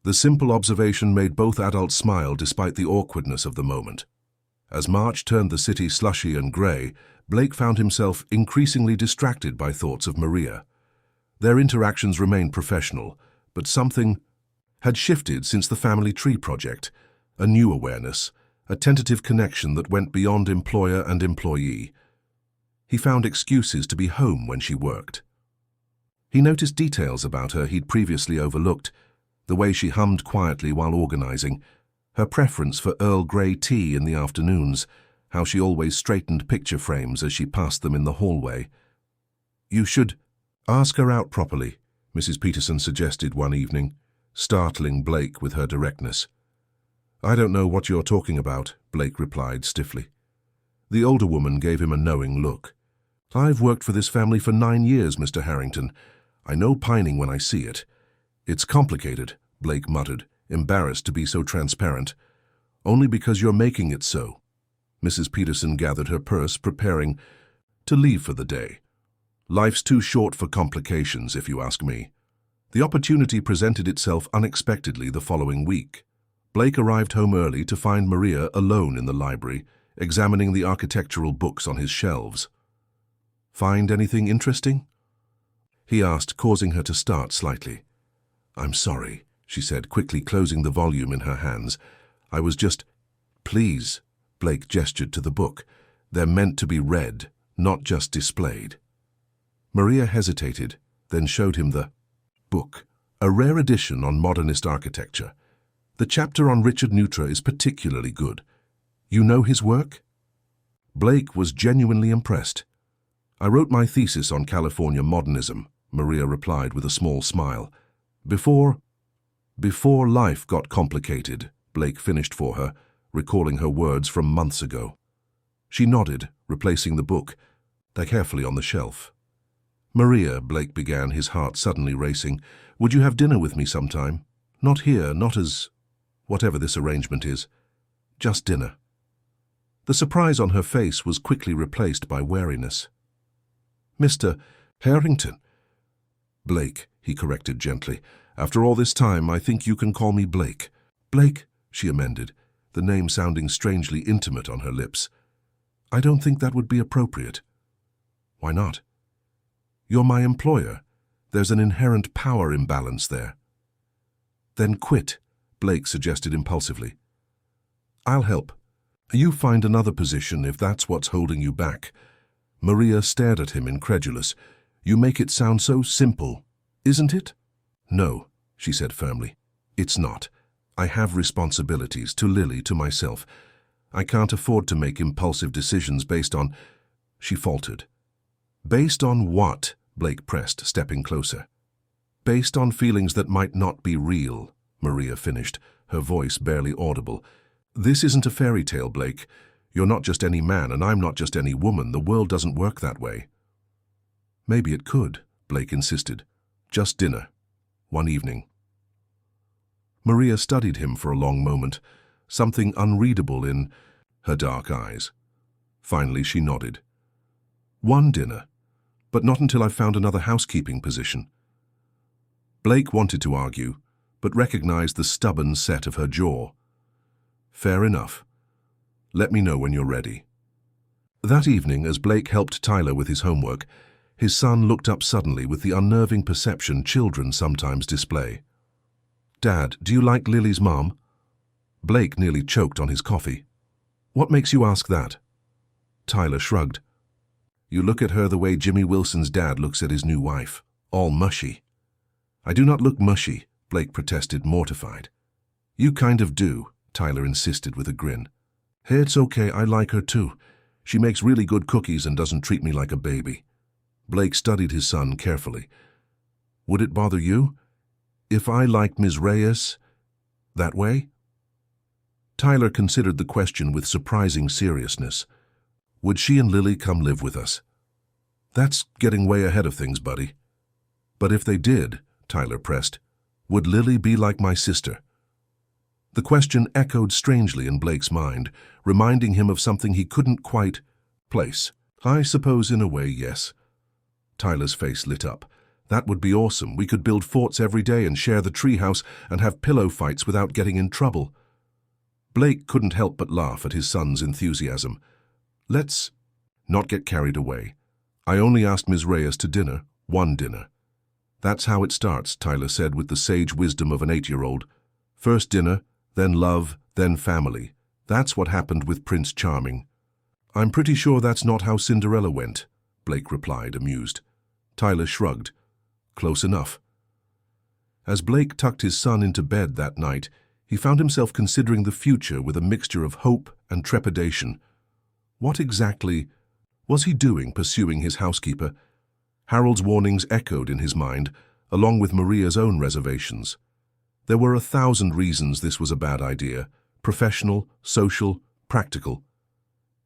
The simple observation made both adults smile despite the awkwardness of the moment. As March turned the city slushy and grey, Blake found himself increasingly distracted by thoughts of Maria. Their interactions remained professional, but something had shifted since the family tree project. A new awareness, a tentative connection that went beyond employer and employee. He found excuses to be home when she worked. He noticed details about her he'd previously overlooked, the way she hummed quietly while organizing, her preference for Earl Grey tea in the afternoons, how she always straightened picture frames as she passed them in the hallway. You should ask her out properly, Mrs. Peterson suggested one evening, startling Blake with her directness. I don't know what you're talking about, Blake replied stiffly. The older woman gave him a knowing look. I've worked for this family for 9 years, Mr. Harrington. I know pining when I see it. It's complicated, Blake muttered, embarrassed to be so transparent. Only because you're making it so. Mrs. Peterson gathered her purse, preparing to leave for the day. Life's too short for complications, if you ask me. The opportunity presented itself unexpectedly the following week. Blake arrived home early to find Maria alone in the library, examining the architectural books on his shelves. Find anything interesting? He asked, causing her to start slightly. I'm sorry, she said, quickly closing the volume in her hands. I was just... Please, Blake gestured to the book. They're meant to be read, not just displayed. Maria hesitated, then showed him the book, a rare edition on modernist architecture. The chapter on Richard Neutra is particularly good. You know his work? Blake was genuinely impressed. I wrote my thesis on California modernism, Maria replied with a small smile. Before life got complicated, Blake finished for her, recalling her words from months ago. She nodded, replacing the book, carefully on the shelf. Maria, Blake began, his heart suddenly racing, would you have dinner with me sometime? Not here, not as... whatever this arrangement is. Just dinner. The surprise on her face was quickly replaced by wariness. Mr. Harrington. Blake, he corrected gently. After all this time, I think you can call me Blake. Blake, she amended, the name sounding strangely intimate on her lips. I don't think that would be appropriate. Why not? You're my employer. There's an inherent power imbalance there. Then quit, Blake suggested impulsively. I'll help. You find another position if that's what's holding you back. Maria stared at him incredulous. You make it sound so simple, isn't it? No, she said firmly. It's not. I have responsibilities, to Lily, to myself. I can't afford to make impulsive decisions based on... She faltered. Based on what? Blake pressed, stepping closer. Based on feelings that might not be real, Maria finished, her voice barely audible. This isn't a fairy tale, Blake. You're not just any man, and I'm not just any woman. The world doesn't work that way. Maybe it could, Blake insisted. Just dinner. One evening. Maria studied him for a long moment, something unreadable in her dark eyes. Finally, she nodded. One dinner, but not until I found another housekeeping position. Blake wanted to argue, but recognized the stubborn set of her jaw. Fair enough. Let me know when you're ready. That evening, as Blake helped Tyler with his homework, his son looked up suddenly with the unnerving perception children sometimes display. Dad, do you like Lily's mom? Blake nearly choked on his coffee. What makes you ask that? Tyler shrugged. You look at her the way Jimmy Wilson's dad looks at his new wife, all mushy. I do not look mushy, Blake protested, mortified. You kind of do, Tyler insisted with a grin. Hey, it's okay, I like her too. She makes really good cookies and doesn't treat me like a baby. Blake studied his son carefully. Would it bother you if I liked Ms. Reyes that way? Tyler considered the question with surprising seriousness. Would she and Lily come live with us? That's getting way ahead of things, buddy. But if they did, Tyler pressed, would Lily be like my sister? The question echoed strangely in Blake's mind, reminding him of something he couldn't quite place. I suppose in a way, yes. Tyler's face lit up. That would be awesome. We could build forts every day and share the treehouse and have pillow fights without getting in trouble. Blake couldn't help but laugh at his son's enthusiasm. Let's not get carried away. I only asked Ms. Reyes to dinner, one dinner. That's how it starts, Tyler said with the sage wisdom of an 8-year-old. First dinner, then love, then family. That's what happened with Prince Charming. I'm pretty sure that's not how Cinderella went, Blake replied, amused. Tyler shrugged. Close enough. As Blake tucked his son into bed that night, he found himself considering the future with a mixture of hope and trepidation. What exactly was he doing pursuing his housekeeper? Harold's warnings echoed in his mind, along with Maria's own reservations. There were 1,000 reasons this was a bad idea, professional, social, practical.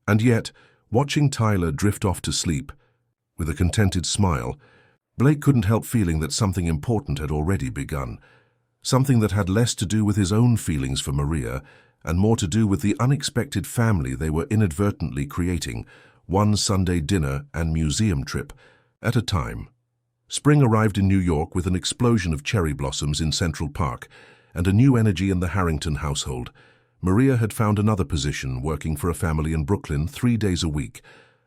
And yet, watching Tyler drift off to sleep, with a contented smile, Blake couldn't help feeling that something important had already begun, something that had less to do with his own feelings for Maria and more to do with the unexpected family they were inadvertently creating, one Sunday dinner and museum trip at a time. Spring arrived in New York with an explosion of cherry blossoms in Central Park and a new energy in the Harrington household. Maria had found another position working for a family in Brooklyn 3 days a week,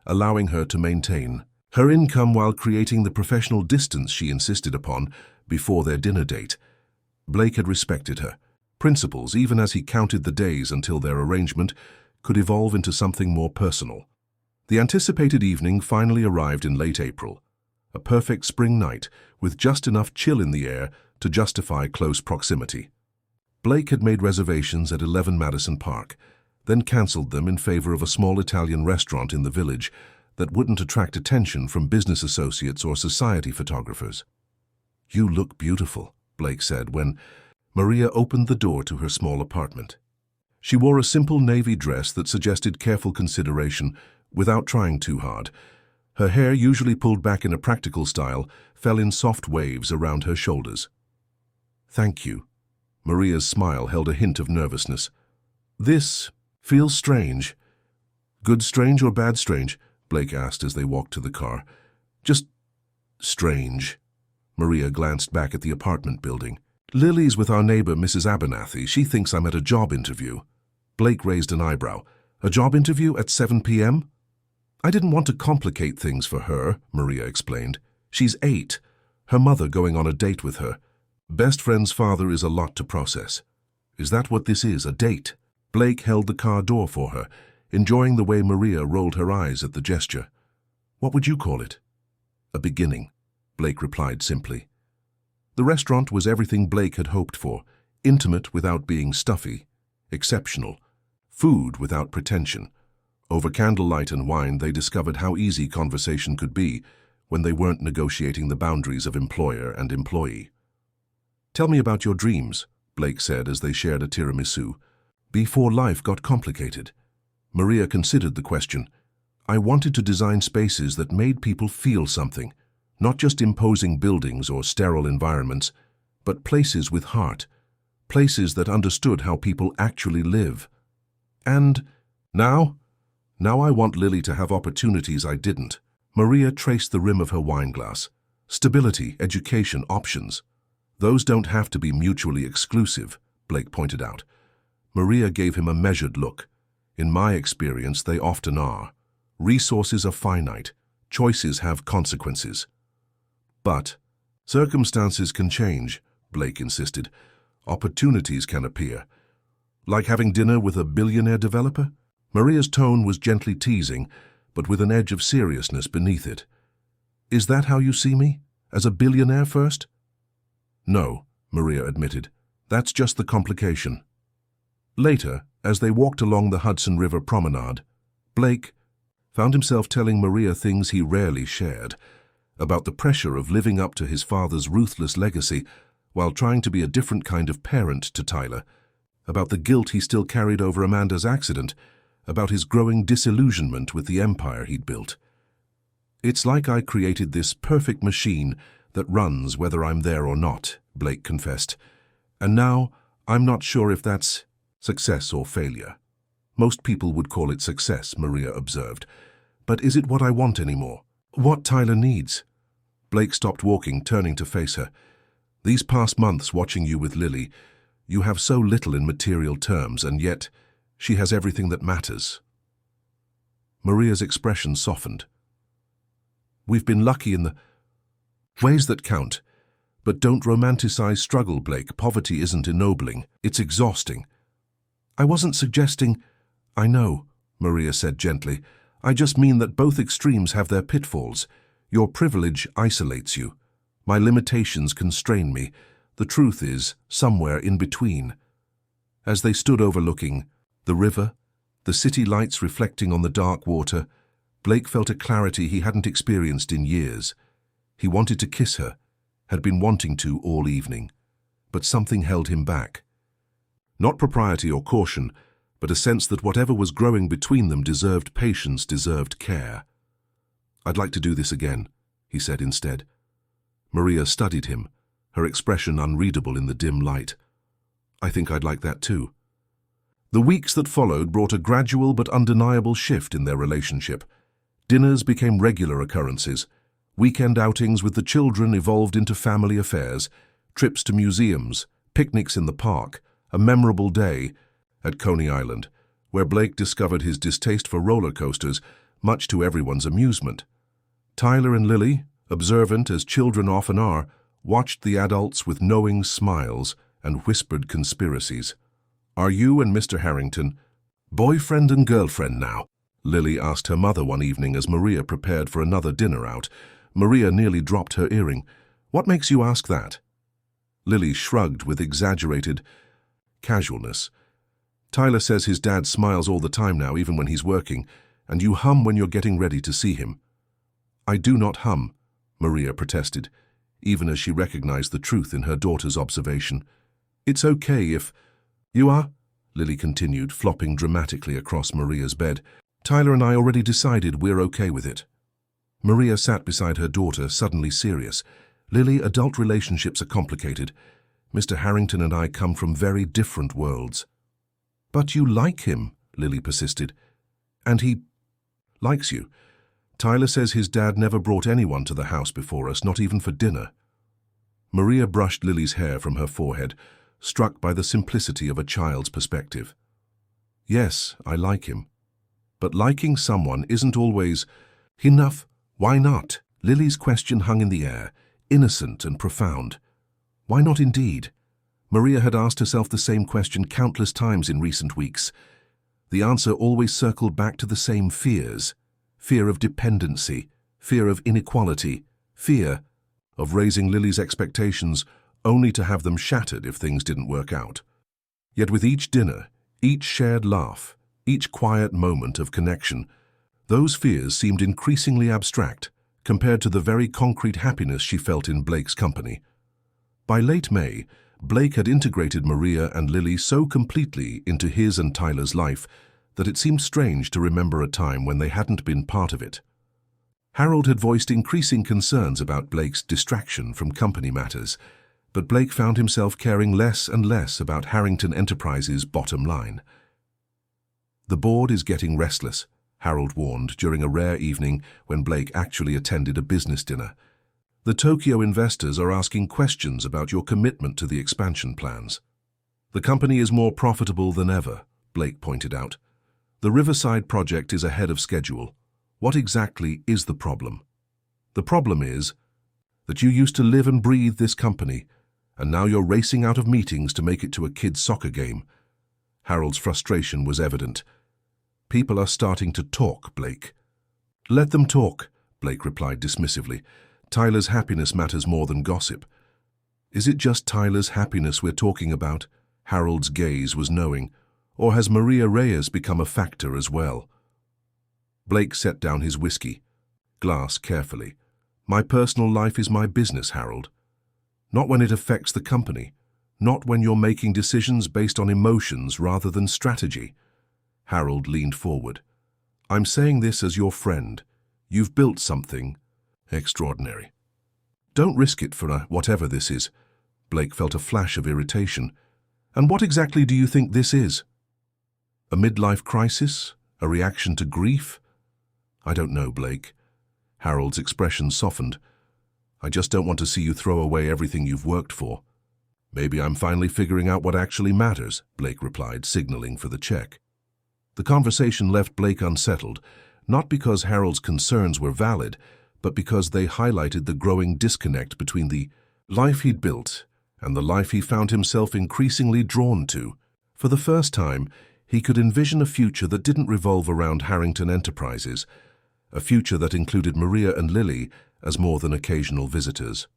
allowing her to maintain her income while creating the professional distance she insisted upon before their dinner date. Blake had respected her principles, even as he counted the days until their arrangement could evolve into something more personal. The anticipated evening finally arrived in late April, a perfect spring night with just enough chill in the air to justify close proximity. Blake had made reservations at 11 Madison Park, then cancelled them in favor of a small Italian restaurant in the village that wouldn't attract attention from business associates or society photographers. You look beautiful, Blake said when Maria opened the door to her small apartment. She wore a simple navy dress that suggested careful consideration without trying too hard. Her hair, usually pulled back in a practical style, fell in soft waves around her shoulders. Thank you. Maria's smile held a hint of nervousness. This feels strange. Good strange or bad strange? Blake asked as they walked to the car. Just strange. Maria glanced back at the apartment building. Lily's with our neighbor, Mrs. Abernathy. She thinks I'm at a job interview. Blake raised an eyebrow. A job interview at 7 p.m.? I didn't want to complicate things for her, Maria explained. She's 8. Her mother going on a date with her. Best friend's father is a lot to process. Is that what this is, a date? Blake held the car door for her, enjoying the way Maria rolled her eyes at the gesture. What would you call it? A beginning, Blake replied simply. The restaurant was everything Blake had hoped for, intimate without being stuffy, exceptional, food without pretension. Over candlelight and wine, they discovered how easy conversation could be when they weren't negotiating the boundaries of employer and employee. "Tell me about your dreams," Blake said as they shared a tiramisu. "Before life got complicated." Maria considered the question. "I wanted to design spaces that made people feel something, not just imposing buildings or sterile environments, but places with heart, places that understood how people actually live. And now I want Lily to have opportunities I didn't." Maria traced the rim of her wine glass. "Stability, education, options. Those don't have to be mutually exclusive," Blake pointed out. Maria gave him a measured look. "In my experience, they often are. Resources are finite. Choices have consequences." "But circumstances can change," Blake insisted. "Opportunities can appear. Like having dinner with a billionaire developer?" Maria's tone was gently teasing, but with an edge of seriousness beneath it. "Is that how you see me? As a billionaire first?" "No," Maria admitted. "That's just the complication." Later, as they walked along the Hudson River promenade, Blake found himself telling Maria things he rarely shared, about the pressure of living up to his father's ruthless legacy while trying to be a different kind of parent to Tyler, about the guilt he still carried over Amanda's accident, about his growing disillusionment with the empire he'd built. "It's like I created this perfect machine that runs whether I'm there or not," Blake confessed. "And now I'm not sure if that's success or failure." "Most people would call it success," Maria observed. "But is it what I want anymore? What Tyler needs?" Blake stopped walking, turning to face her. "These past months watching you with Lily, you have so little in material terms, and yet she has everything that matters." Maria's expression softened. "We've been lucky in the ways that count, but don't romanticize struggle, Blake. Poverty isn't ennobling, it's exhausting." "I wasn't suggesting—" "I know," Maria said gently. "I just mean that both extremes have their pitfalls. Your privilege isolates you. My limitations constrain me. The truth is somewhere in between." As they stood overlooking the river, the city lights reflecting on the dark water, Blake felt a clarity he hadn't experienced in years. He wanted to kiss her, had been wanting to all evening, but something held him back. Not propriety or caution, but a sense that whatever was growing between them deserved patience, deserved care. "I'd like to do this again," he said instead. Maria studied him, her expression unreadable in the dim light. "I think I'd like that too." The weeks that followed brought a gradual but undeniable shift in their relationship. Dinners became regular occurrences. Weekend outings with the children evolved into family affairs, trips to museums, picnics in the park, a memorable day at Coney Island, where Blake discovered his distaste for roller coasters, much to everyone's amusement. Tyler and Lily, observant as children often are, watched the adults with knowing smiles and whispered conspiracies. "Are you and Mr. Harrington boyfriend and girlfriend now?" Lily asked her mother one evening as Maria prepared for another dinner out. Maria nearly dropped her earring. "What makes you ask that?" Lily shrugged with exaggerated casualness. "Tyler says his dad smiles all the time now, even when he's working, and you hum when you're getting ready to see him." "I do not hum," Maria protested, even as she recognized the truth in her daughter's observation. "It's okay if—" "You are?" Lily continued, flopping dramatically across Maria's bed. "Tyler and I already decided we're okay with it." Maria sat beside her daughter, suddenly serious. "Lily, adult relationships are complicated. Mr. Harrington and I come from very different worlds." "But you like him," Lily persisted. "And he likes you. Tyler says his dad never brought anyone to the house before us, not even for dinner." Maria brushed Lily's hair from her forehead, struck by the simplicity of a child's perspective. "Yes, I like him. But liking someone isn't always enough. Why not?" Lily's question hung in the air, innocent and profound. Why not indeed? Maria had asked herself the same question countless times in recent weeks. The answer always circled back to the same fears: fear of dependency, fear of inequality, fear of raising Lily's expectations only to have them shattered if things didn't work out. Yet with each dinner, each shared laugh, each quiet moment of connection, those fears seemed increasingly abstract compared to the very concrete happiness she felt in Blake's company. By late May, Blake had integrated Maria and Lily so completely into his and Tyler's life that it seemed strange to remember a time when they hadn't been part of it. Harold had voiced increasing concerns about Blake's distraction from company matters, but Blake found himself caring less and less about Harrington Enterprises' bottom line. "The board is getting restless," Harold warned during a rare evening when Blake actually attended a business dinner. "The Tokyo investors are asking questions about your commitment to the expansion plans." "The company is more profitable than ever," Blake pointed out. "The Riverside project is ahead of schedule. What exactly is the problem?" "The problem is that you used to live and breathe this company, and now you're racing out of meetings to make it to a kid's soccer game." Harold's frustration was evident. "People are starting to talk, Blake." "Let them talk," Blake replied dismissively. "Tyler's happiness matters more than gossip." "Is it just Tyler's happiness we're talking about?" Harold's gaze was knowing. "Or has Maria Reyes become a factor as well?" Blake set down his whiskey glass carefully. "My personal life is my business, Harold. Not when it affects the company. Not when you're making decisions based on emotions rather than strategy." Harold leaned forward. "I'm saying this as your friend. You've built something extraordinary. Don't risk it for whatever this is." Blake felt a flash of irritation. "And what exactly do you think this is? A midlife crisis? A reaction to grief?" "I don't know, Blake." Harold's expression softened. "I just don't want to see you throw away everything you've worked for." "Maybe I'm finally figuring out what actually matters," Blake replied, signaling for the check. The conversation left Blake unsettled, not because Harold's concerns were valid, but because they highlighted the growing disconnect between the life he'd built and the life he found himself increasingly drawn to. For the first time, he could envision a future that didn't revolve around Harrington Enterprises, a future that included Maria and Lily as more than occasional visitors.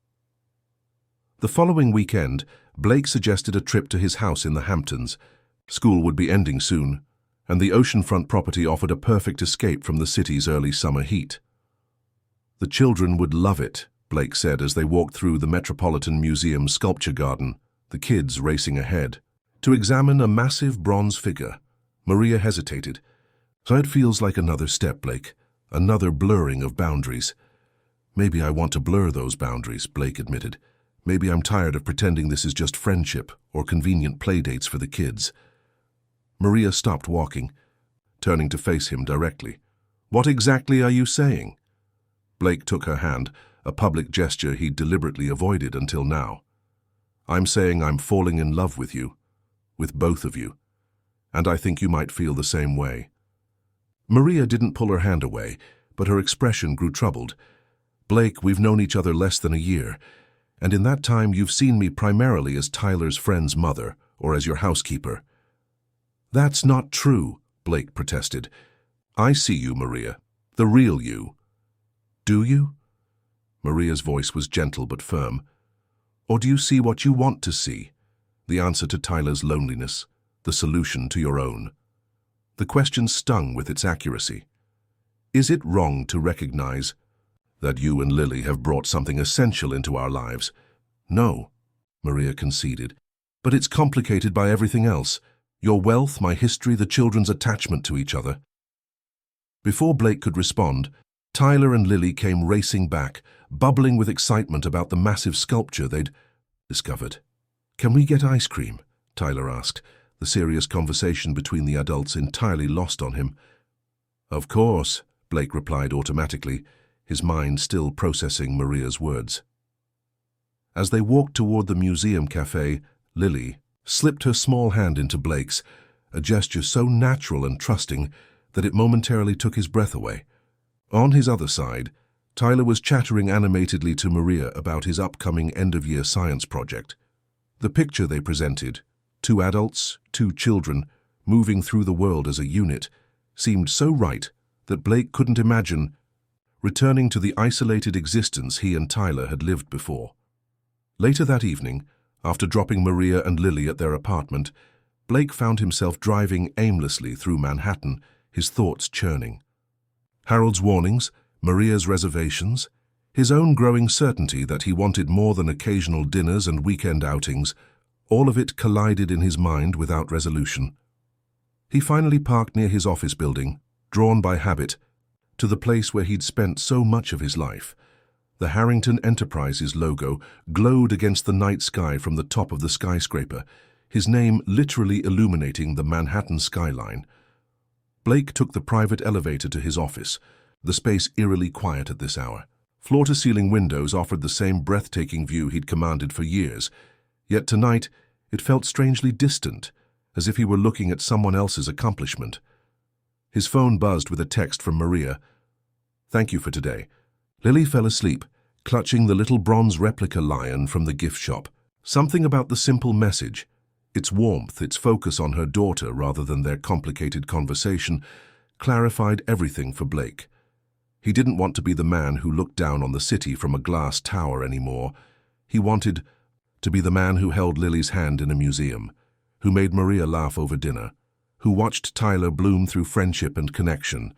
The following weekend, Blake suggested a trip to his house in the Hamptons. School would be ending soon, and the oceanfront property offered a perfect escape from the city's early summer heat. "The children would love it," Blake said as they walked through the Metropolitan Museum sculpture garden, the kids racing ahead. To examine a massive bronze figure, Maria hesitated. "So it feels like another step, Blake, another blurring of boundaries." "Maybe I want to blur those boundaries," Blake admitted. "Maybe I'm tired of pretending this is just friendship or convenient play dates for the kids." Maria stopped walking, turning to face him directly. "What exactly are you saying?" Blake took her hand, a public gesture he'd deliberately avoided until now. "I'm saying I'm falling in love with you, with both of you, and I think you might feel the same way." Maria didn't pull her hand away, but her expression grew troubled. "Blake, we've known each other less than a year, and in that time you've seen me primarily as Tyler's friend's mother or as your housekeeper." "That's not true," Blake protested. "I see you, Maria, the real you." "Do you?" Maria's voice was gentle but firm. "Or do you see what you want to see? The answer to Tyler's loneliness, the solution to your own?" The question stung with its accuracy. "Is it wrong to recognize that you and Lily have brought something essential into our lives?" "No," Maria conceded. "But it's complicated by everything else. Your wealth, my history, the children's attachment to each other." Before Blake could respond, Tyler and Lily came racing back, bubbling with excitement about the massive sculpture they'd discovered. "Can we get ice cream?" Tyler asked, the serious conversation between the adults entirely lost on him. "Of course," Blake replied automatically, his mind still processing Maria's words. As they walked toward the museum cafe, Lily slipped her small hand into Blake's, a gesture so natural and trusting that it momentarily took his breath away. On his other side, Tyler was chattering animatedly to Maria about his upcoming end-of-year science project. The picture they presented, two adults, two children, moving through the world as a unit, seemed so right that Blake couldn't imagine returning to the isolated existence he and Tyler had lived before. Later that evening, after dropping Maria and Lily at their apartment, Blake found himself driving aimlessly through Manhattan, his thoughts churning. Harold's warnings, Maria's reservations, his own growing certainty that he wanted more than occasional dinners and weekend outings, all of it collided in his mind without resolution. He finally parked near his office building, drawn by habit, to the place where he'd spent so much of his life. The Harrington Enterprises logo glowed against the night sky from the top of the skyscraper, his name literally illuminating the Manhattan skyline. Blake took the private elevator to his office, the space eerily quiet at this hour. Floor-to-ceiling windows offered the same breathtaking view he'd commanded for years, yet tonight it felt strangely distant, as if he were looking at someone else's accomplishment. His phone buzzed with a text from Maria. "Thank you for today." Lily fell asleep, clutching the little bronze replica lion from the gift shop. Something about the simple message, its warmth, its focus on her daughter rather than their complicated conversation, clarified everything for Blake. He didn't want to be the man who looked down on the city from a glass tower anymore. He wanted to be the man who held Lily's hand in a museum, who made Maria laugh over dinner, who watched Tyler bloom through friendship and connection.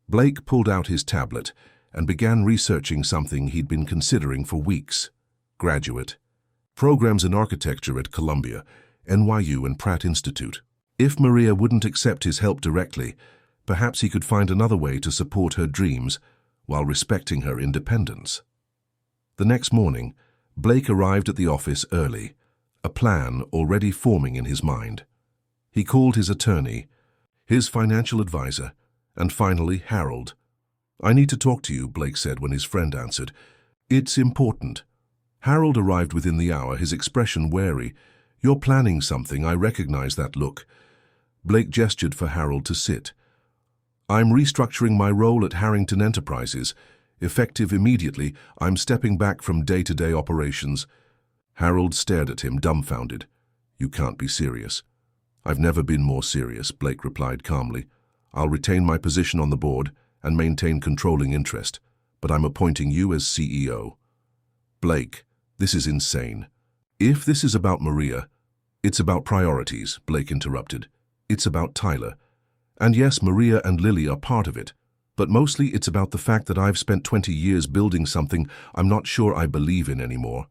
Blake pulled out his tablet and began researching something he'd been considering for weeks. Graduate programs in architecture at Columbia, NYU and Pratt Institute. If Maria wouldn't accept his help directly, perhaps he could find another way to support her dreams while respecting her independence. The next morning, Blake arrived at the office early, a plan already forming in his mind. He called his attorney, his financial advisor, and finally Harold. "I need to talk to you," Blake said when his friend answered. "It's important." Harold arrived within the hour, his expression wary. "You're planning something, I recognize that look." Blake gestured for Harold to sit. "I'm restructuring my role at Harrington Enterprises. Effective immediately, I'm stepping back from day-to-day operations." Harold stared at him, dumbfounded. "You can't be serious." "I've never been more serious," Blake replied calmly. "I'll retain my position on the board and maintain controlling interest, but I'm appointing you as CEO." "Blake, this is insane." "If this is about Maria, it's about priorities," Blake interrupted. "It's about Tyler. And yes, Maria and Lily are part of it, but mostly it's about the fact that I've spent 20 years building something I'm not sure I believe in anymore."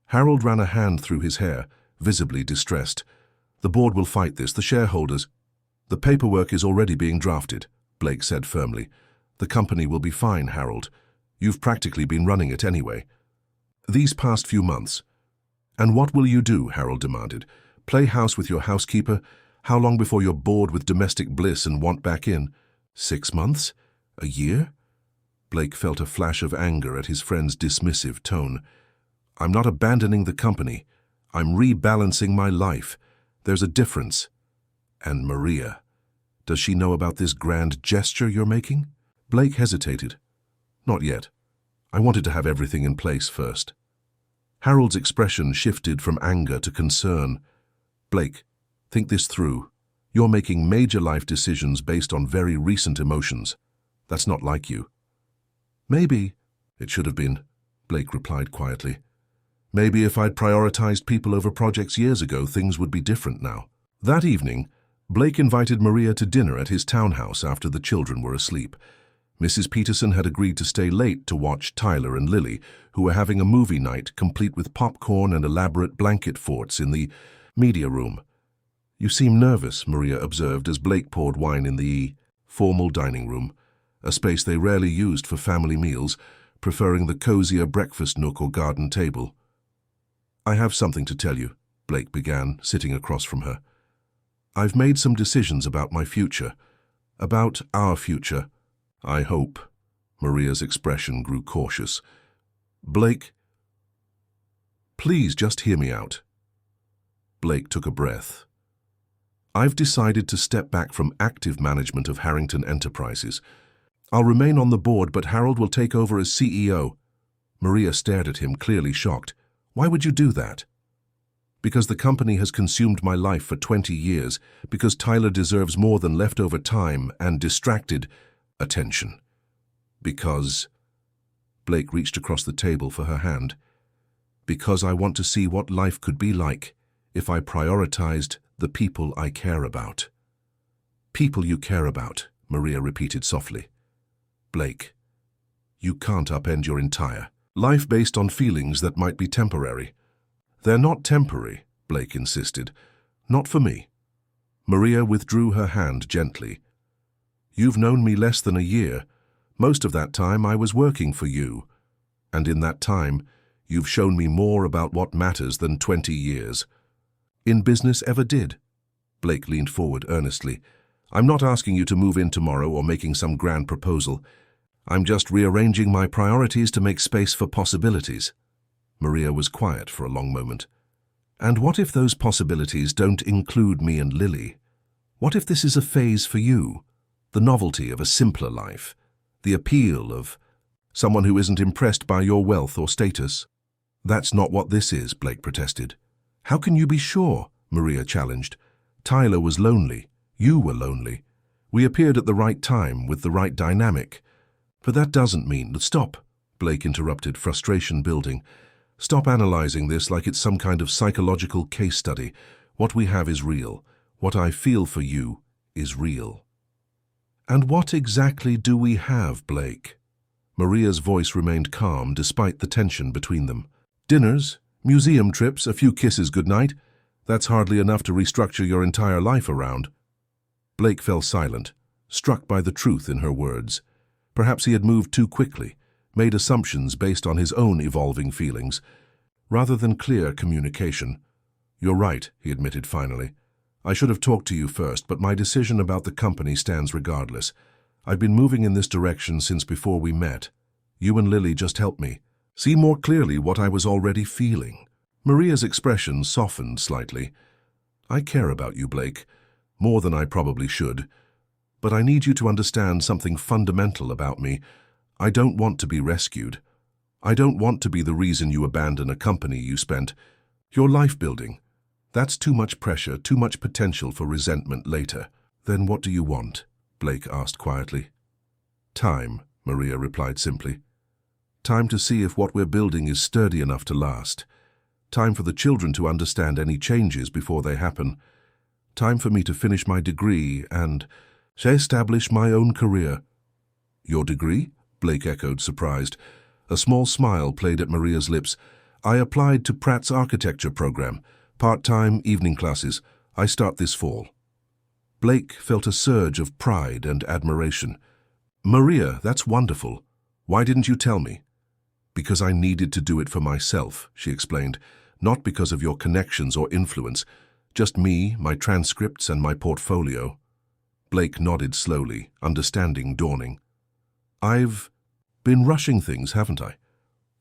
Harold ran a hand through his hair, visibly distressed. "The board will fight this, the shareholders." "The paperwork is already being drafted," Blake said firmly. "The company will be fine, Harold. You've practically been running it anyway." "These past few months." "And what will you do?" Harold demanded. "Play house with your housekeeper? How long before you're bored with domestic bliss and want back in? 6 months? A year?" Blake felt a flash of anger at his friend's dismissive tone. "I'm not abandoning the company. I'm rebalancing my life. There's a difference. And Maria, does she know about this grand gesture you're making?" Blake hesitated. "Not yet. I wanted to have everything in place first." Harold's expression shifted from anger to concern. "Blake, think this through. You're making major life decisions based on very recent emotions. That's not like you." "Maybe it should have been," Blake replied quietly. "Maybe if I'd prioritized people over projects years ago, things would be different now." That evening, Blake invited Maria to dinner at his townhouse after the children were asleep. Mrs. Peterson had agreed to stay late to watch Tyler and Lily, who were having a movie night complete with popcorn and elaborate blanket forts in the media room. "You seem nervous," Maria observed as Blake poured wine in the formal dining room, a space they rarely used for family meals, preferring the cozier breakfast nook or garden table. "I have something to tell you," Blake began, sitting across from her. "I've made some decisions about my future, about our future, I hope." Maria's expression grew cautious. "Blake, please just hear me out." Blake took a breath. "I've decided to step back from active management of Harrington Enterprises. I'll remain on the board, but Harold will take over as CEO." Maria stared at him, clearly shocked. "Why would you do that?" "Because the company has consumed my life for 20 years, because Tyler deserves more than leftover time and distracted attention." Because... Blake reached across the table for her hand. Because I want to see what life could be like if I prioritized the people I care about. People you care about, Maria repeated softly. Blake, you can't upend your entire life based on feelings that might be temporary. They're not temporary, Blake insisted. Not for me. Maria withdrew her hand gently. You've known me less than a year. Most of that time I was working for you. And in that time, you've shown me more about what matters than 20 years. In business ever did. Blake leaned forward earnestly. I'm not asking you to move in tomorrow or making some grand proposal. I'm just rearranging my priorities to make space for possibilities. Maria was quiet for a long moment. And what if those possibilities don't include me and Lily? What if this is a phase for you? The novelty of a simpler life? The appeal of someone who isn't impressed by your wealth or status? That's not what this is, Blake protested. How can you be sure? Maria challenged. Tyler was lonely. You were lonely. We appeared at the right time with the right dynamic. But that doesn't mean... Stop, Blake interrupted, frustration building. Stop analyzing this like it's some kind of psychological case study. What we have is real. What I feel for you is real. And what exactly do we have, Blake? Maria's voice remained calm despite the tension between them. Dinners, museum trips, a few kisses goodnight. That's hardly enough to restructure your entire life around. Blake fell silent, struck by the truth in her words. Perhaps he had moved too quickly, made assumptions based on his own evolving feelings, rather than clear communication. You're right, he admitted finally. I should have talked to you first, but my decision about the company stands regardless. I've been moving in this direction since before we met. You and Lily just helped me see more clearly what I was already feeling. Maria's expression softened slightly. I care about you, Blake, more than I probably should. But I need you to understand something fundamental about me. I don't want to be rescued. I don't want to be the reason you abandon a company you spent your life building. That's too much pressure, too much potential for resentment later. Then what do you want? Blake asked quietly. Time, Maria replied simply. Time to see if what we're building is sturdy enough to last. Time for the children to understand any changes before they happen. Time for me to finish my degree and establish my own career. Your degree? Blake echoed, surprised. A small smile played at Maria's lips. I applied to Pratt's architecture program. Part-time evening classes. I start this fall. Blake felt a surge of pride and admiration. Maria, that's wonderful. Why didn't you tell me? Because I needed to do it for myself, she explained. Not because of your connections or influence. Just me, my transcripts, and my portfolio. Blake nodded slowly, understanding dawning. I've been rushing things, haven't I?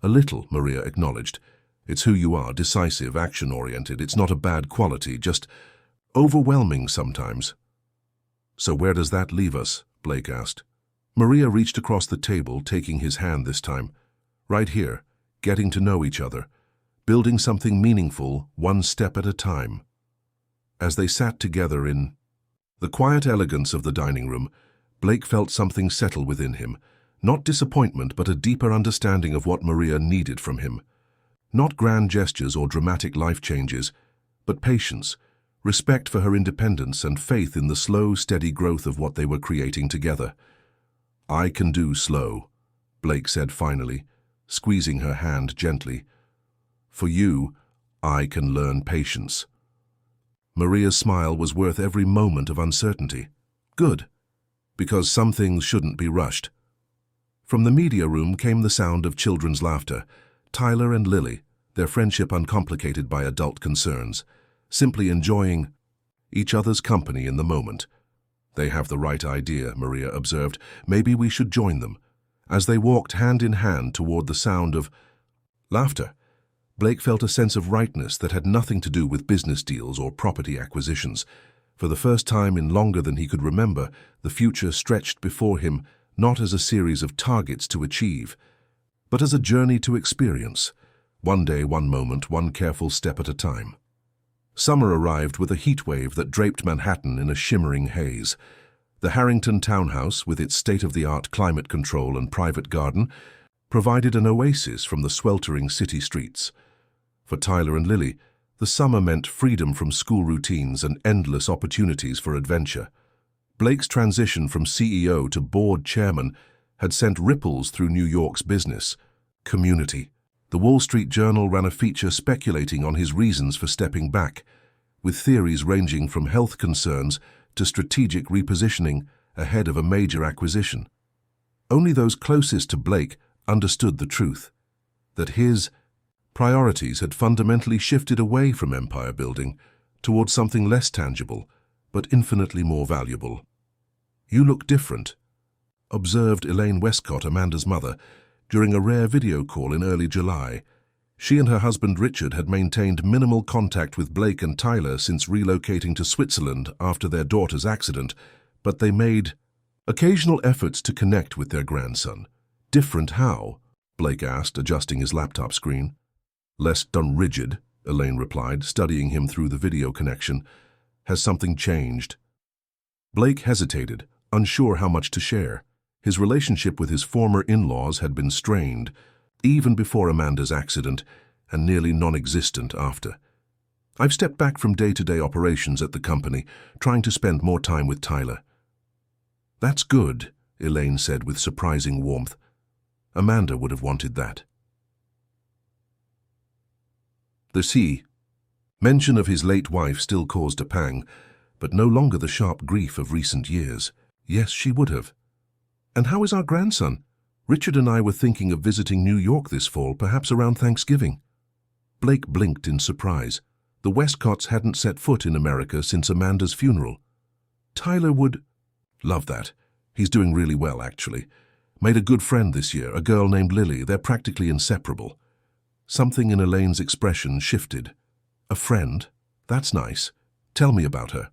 A little, Maria acknowledged. It's who you are, decisive, action-oriented. It's not a bad quality, just overwhelming sometimes. So where does that leave us? Blake asked. Maria reached across the table, taking his hand this time. Right here, getting to know each other, building something meaningful, one step at a time. As they sat together in the quiet elegance of the dining room, Blake felt something settle within him. Not disappointment, but a deeper understanding of what Maria needed from him. Not grand gestures or dramatic life changes, but patience, respect for her independence, and faith in the slow, steady growth of what they were creating together. I can do slow, Blake said finally, squeezing her hand gently. For you, I can learn patience. Maria's smile was worth every moment of uncertainty. Good, because some things shouldn't be rushed. From the media room came the sound of children's laughter. Tyler and Lily, their friendship uncomplicated by adult concerns, simply enjoying each other's company in the moment. They have the right idea, Maria observed. Maybe we should join them. As they walked hand in hand toward the sound of laughter, Blake felt a sense of rightness that had nothing to do with business deals or property acquisitions. For the first time in longer than he could remember, the future stretched before him not as a series of targets to achieve, but as a journey to experience. One day, one moment, one careful step at a time. Summer arrived with a heat wave that draped Manhattan in a shimmering haze. The Harrington townhouse, with its state-of-the-art climate control and private garden, provided an oasis from the sweltering city streets. For Tyler and Lily, the summer meant freedom from school routines and endless opportunities for adventure. Blake's transition from CEO to board chairman had sent ripples through New York's business community. The Wall Street Journal ran a feature speculating on his reasons for stepping back, with theories ranging from health concerns to strategic repositioning ahead of a major acquisition. Only those closest to Blake understood the truth, that his priorities had fundamentally shifted away from empire building towards something less tangible, but infinitely more valuable. "You look different," observed Elaine Westcott, Amanda's mother, during a rare video call in early July. She and her husband Richard had maintained minimal contact with Blake and Tyler since relocating to Switzerland after their daughter's accident, but they made occasional efforts to connect with their grandson. "Different how?" Blake asked, adjusting his laptop screen. "Less rigid," Elaine replied, studying him through the video connection. "Has something changed?" Blake hesitated, unsure how much to share. His relationship with his former in-laws had been strained, even before Amanda's accident, and nearly non-existent after. "I've stepped back from day-to-day operations at the company, trying to spend more time with Tyler." "That's good," Elaine said with surprising warmth. Amanda would have wanted that. The sea. Mention of his late wife still caused a pang, but no longer the sharp grief of recent years. Yes, she would have. "And how is our grandson? Richard and I were thinking of visiting New York this fall, perhaps around Thanksgiving." Blake blinked in surprise. The Westcotts hadn't set foot in America since Amanda's funeral. "Tyler would love that. He's doing really well, actually. Made a good friend this year, a girl named Lily. They're practically inseparable." Something in Elaine's expression shifted. "A friend? That's nice. Tell me about her."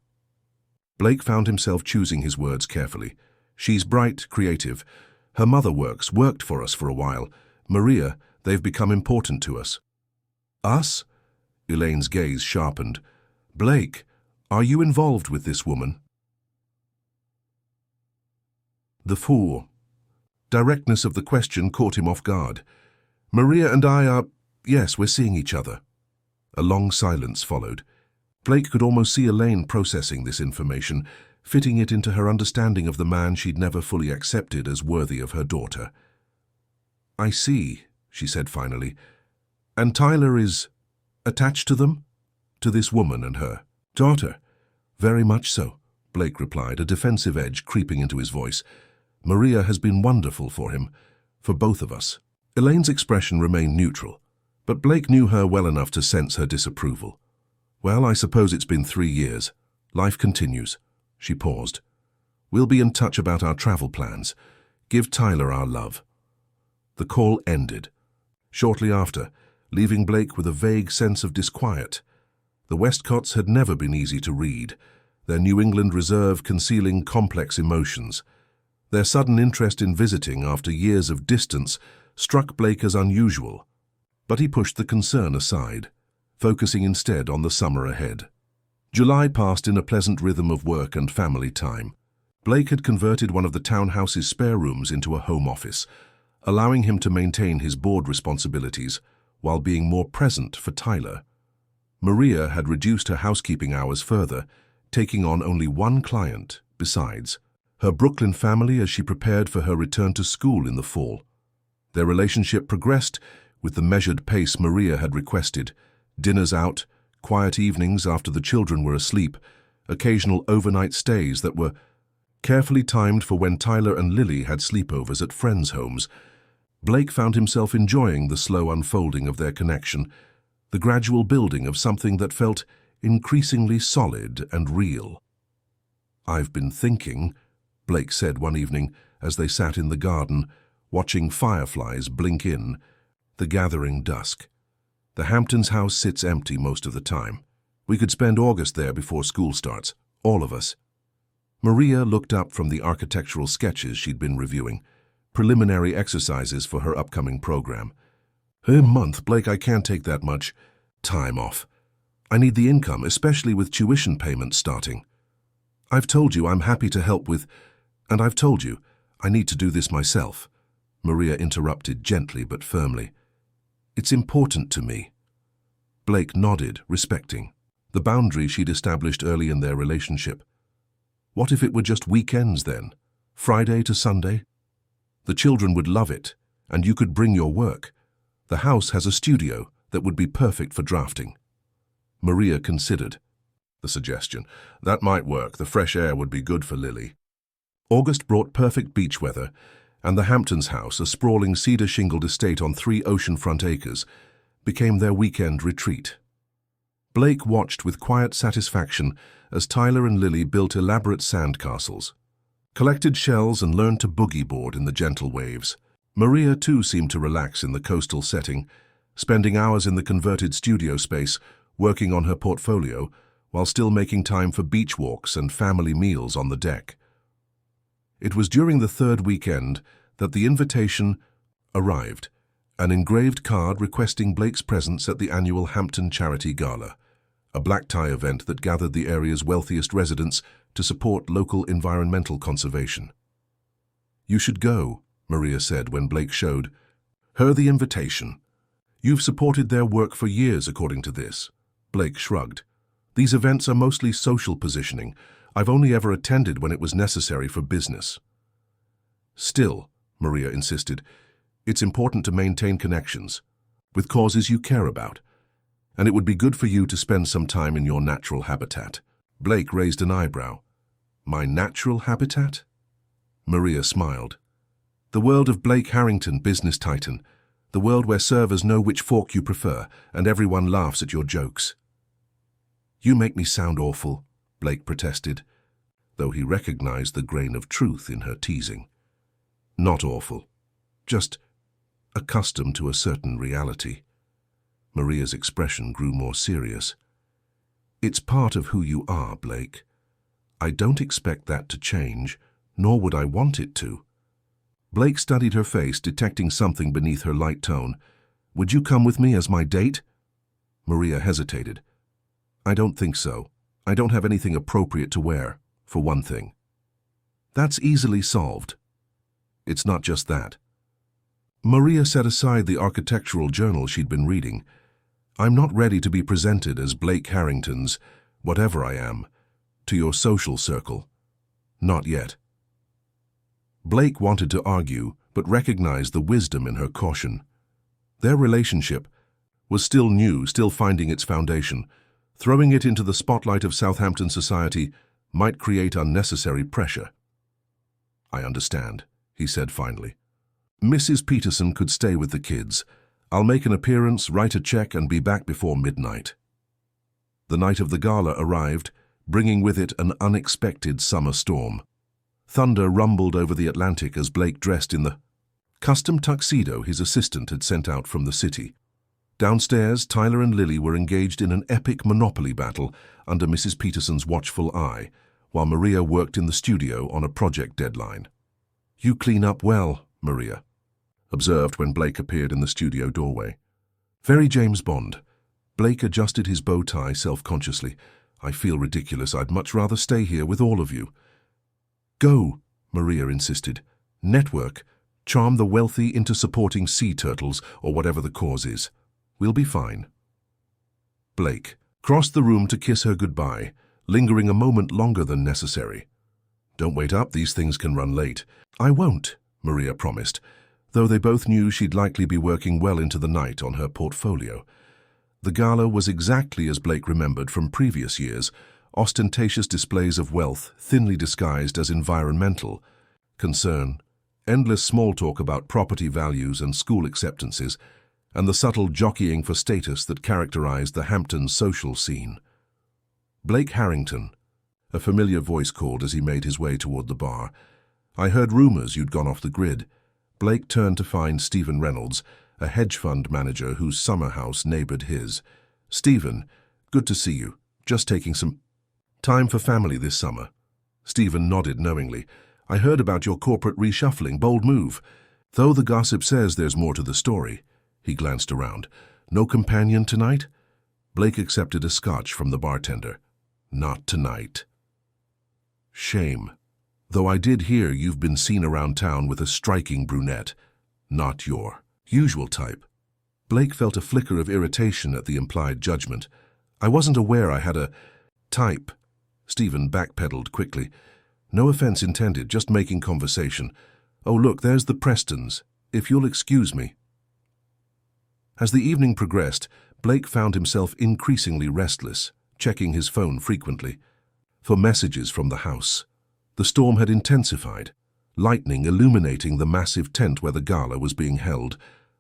Blake found himself choosing his words carefully. "She's bright, creative. Her mother worked for us for a while. Maria, they've become important to us." "Us?" Elaine's gaze sharpened. "Blake, are you involved with this woman?" The fool. Directness of the question caught him off guard. "Maria and I are... yes, we're seeing each other." A long silence followed. Blake could almost see Elaine processing this information, fitting it into her understanding of the man she'd never fully accepted as worthy of her daughter. "I see," she said finally. "And Tyler is attached to them? To this woman and her daughter?" "Very much so," Blake replied, a defensive edge creeping into his voice. "Maria has been wonderful for him, for both of us." Elaine's expression remained neutral, but Blake knew her well enough to sense her disapproval. "Well, I suppose it's been 3 years. Life continues." She paused. "We'll be in touch about our travel plans. Give Tyler our love." The call ended. Shortly after, leaving Blake with a vague sense of disquiet. The Westcotts had never been easy to read, their New England reserve concealing complex emotions. Their sudden interest in visiting after years of distance struck Blake as unusual, but he pushed the concern aside, focusing instead on the summer ahead. July passed in a pleasant rhythm of work and family time. Blake had converted one of the townhouse's spare rooms into a home office, allowing him to maintain his board responsibilities while being more present for Tyler. Maria had reduced her housekeeping hours further, taking on only one client besides her Brooklyn family as she prepared for her return to school in the fall. Their relationship progressed with the measured pace Maria had requested: dinners out, quiet evenings after the children were asleep, occasional overnight stays that were carefully timed for when Tyler and Lily had sleepovers at friends' homes. Blake found himself enjoying the slow unfolding of their connection, the gradual building of something that felt increasingly solid and real. "I've been thinking," Blake said one evening as they sat in the garden, watching fireflies blink in the gathering dusk. "The Hamptons' house sits empty most of the time. We could spend August there before school starts, all of us." Maria looked up from the architectural sketches she'd been reviewing, preliminary exercises for her upcoming program. "A month, Blake, I can't take that much time off. I need the income, especially with tuition payments starting." I've told you I'm happy to help with, and I've told you I need to do this myself, Maria interrupted gently but firmly. It's important to me. Blake nodded, respecting the boundary she'd established early in their relationship. What if it were just weekends then? Friday to Sunday? The children would love it, and you could bring your work. The house has a studio that would be perfect for drafting. Maria considered the suggestion. That might work. The fresh air would be good for Lily. August brought perfect beach weather, and the Hamptons house, a sprawling cedar-shingled estate on 3 oceanfront acres, became their weekend retreat. Blake watched with quiet satisfaction as Tyler and Lily built elaborate sand castles, collected shells and learned to boogie board in the gentle waves. Maria too seemed to relax in the coastal setting, spending hours in the converted studio space working on her portfolio while still making time for beach walks and family meals on the deck. It was during the 3rd weekend that the invitation arrived, an engraved card requesting Blake's presence at the annual Hampton Charity Gala, a black tie event that gathered the area's wealthiest residents to support local environmental conservation. "You should go," Maria said when Blake showed her the invitation. "You've supported their work for years, according to this." Blake shrugged. "These events are mostly social positioning. I've only ever attended when it was necessary for business." "Still," Maria insisted, "it's important to maintain connections with causes you care about, and it would be good for you to spend some time in your natural habitat." Blake raised an eyebrow. "My natural habitat?" Maria smiled. "The world of Blake Harrington, business titan. The world where servers know which fork you prefer, and everyone laughs at your jokes." "You make me sound awful," Blake protested, though he recognized the grain of truth in her teasing. "Not awful. Just accustomed to a certain reality." Maria's expression grew more serious. "It's part of who you are, Blake. I don't expect that to change, nor would I want it to." Blake studied her face, detecting something beneath her light tone. "Would you come with me as my date?" Maria hesitated. "I don't think so. I don't have anything appropriate to wear, for one thing." "That's easily solved." "It's not just that." Maria set aside the architectural journal she'd been reading. "I'm not ready to be presented as Blake Harrington's, whatever I am, to your social circle. Not yet." Blake wanted to argue, but recognized the wisdom in her caution. Their relationship was still new, still finding its foundation. Throwing it into the spotlight of Southampton society might create unnecessary pressure. "I understand," he said finally. "Mrs. Peterson could stay with the kids. I'll make an appearance, write a check, and be back before midnight." The night of the gala arrived, bringing with it an unexpected summer storm. Thunder rumbled over the Atlantic as Blake dressed in the custom tuxedo his assistant had sent out from the city. Downstairs, Tyler and Lily were engaged in an epic Monopoly battle under Mrs. Peterson's watchful eye, while Maria worked in the studio on a project deadline. "You clean up well," Maria observed when Blake appeared in the studio doorway. "Very James Bond." Blake adjusted his bow tie self-consciously. "I feel ridiculous. I'd much rather stay here with all of you." "Go," Maria insisted. "Network. Charm the wealthy into supporting sea turtles or whatever the cause is. We'll be fine." Blake crossed the room to kiss her goodbye, lingering a moment longer than necessary. "Don't wait up, these things can run late." "I won't," Maria promised, though they both knew she'd likely be working well into the night on her portfolio. The gala was exactly as Blake remembered from previous years, ostentatious displays of wealth thinly disguised as environmental concern, endless small talk about property values and school acceptances, and the subtle jockeying for status that characterized the Hampton social scene. "Blake Harrington," a familiar voice called as he made his way toward the bar. "I heard rumors you'd gone off the grid." Blake turned to find Stephen Reynolds, a hedge fund manager whose summer house neighbored his. "Stephen, good to see you. Just taking some time for family this summer." Stephen nodded knowingly. "I heard about your corporate reshuffling. Bold move. Though the gossip says there's more to the story." He glanced around. "No companion tonight?" Blake accepted a scotch from the bartender. "Not tonight." Shame. Though I did hear you've been seen around town with a striking brunette. Not your usual type. Blake felt a flicker of irritation at the implied judgment. I wasn't aware I had a type. Stephen backpedaled quickly. No offense intended, just making conversation. Oh, look, there's the Prestons. If you'll excuse me. As the evening progressed, Blake found himself increasingly restless, checking his phone frequently for messages from the house. The storm had intensified, lightning illuminating the massive tent where the gala was being held,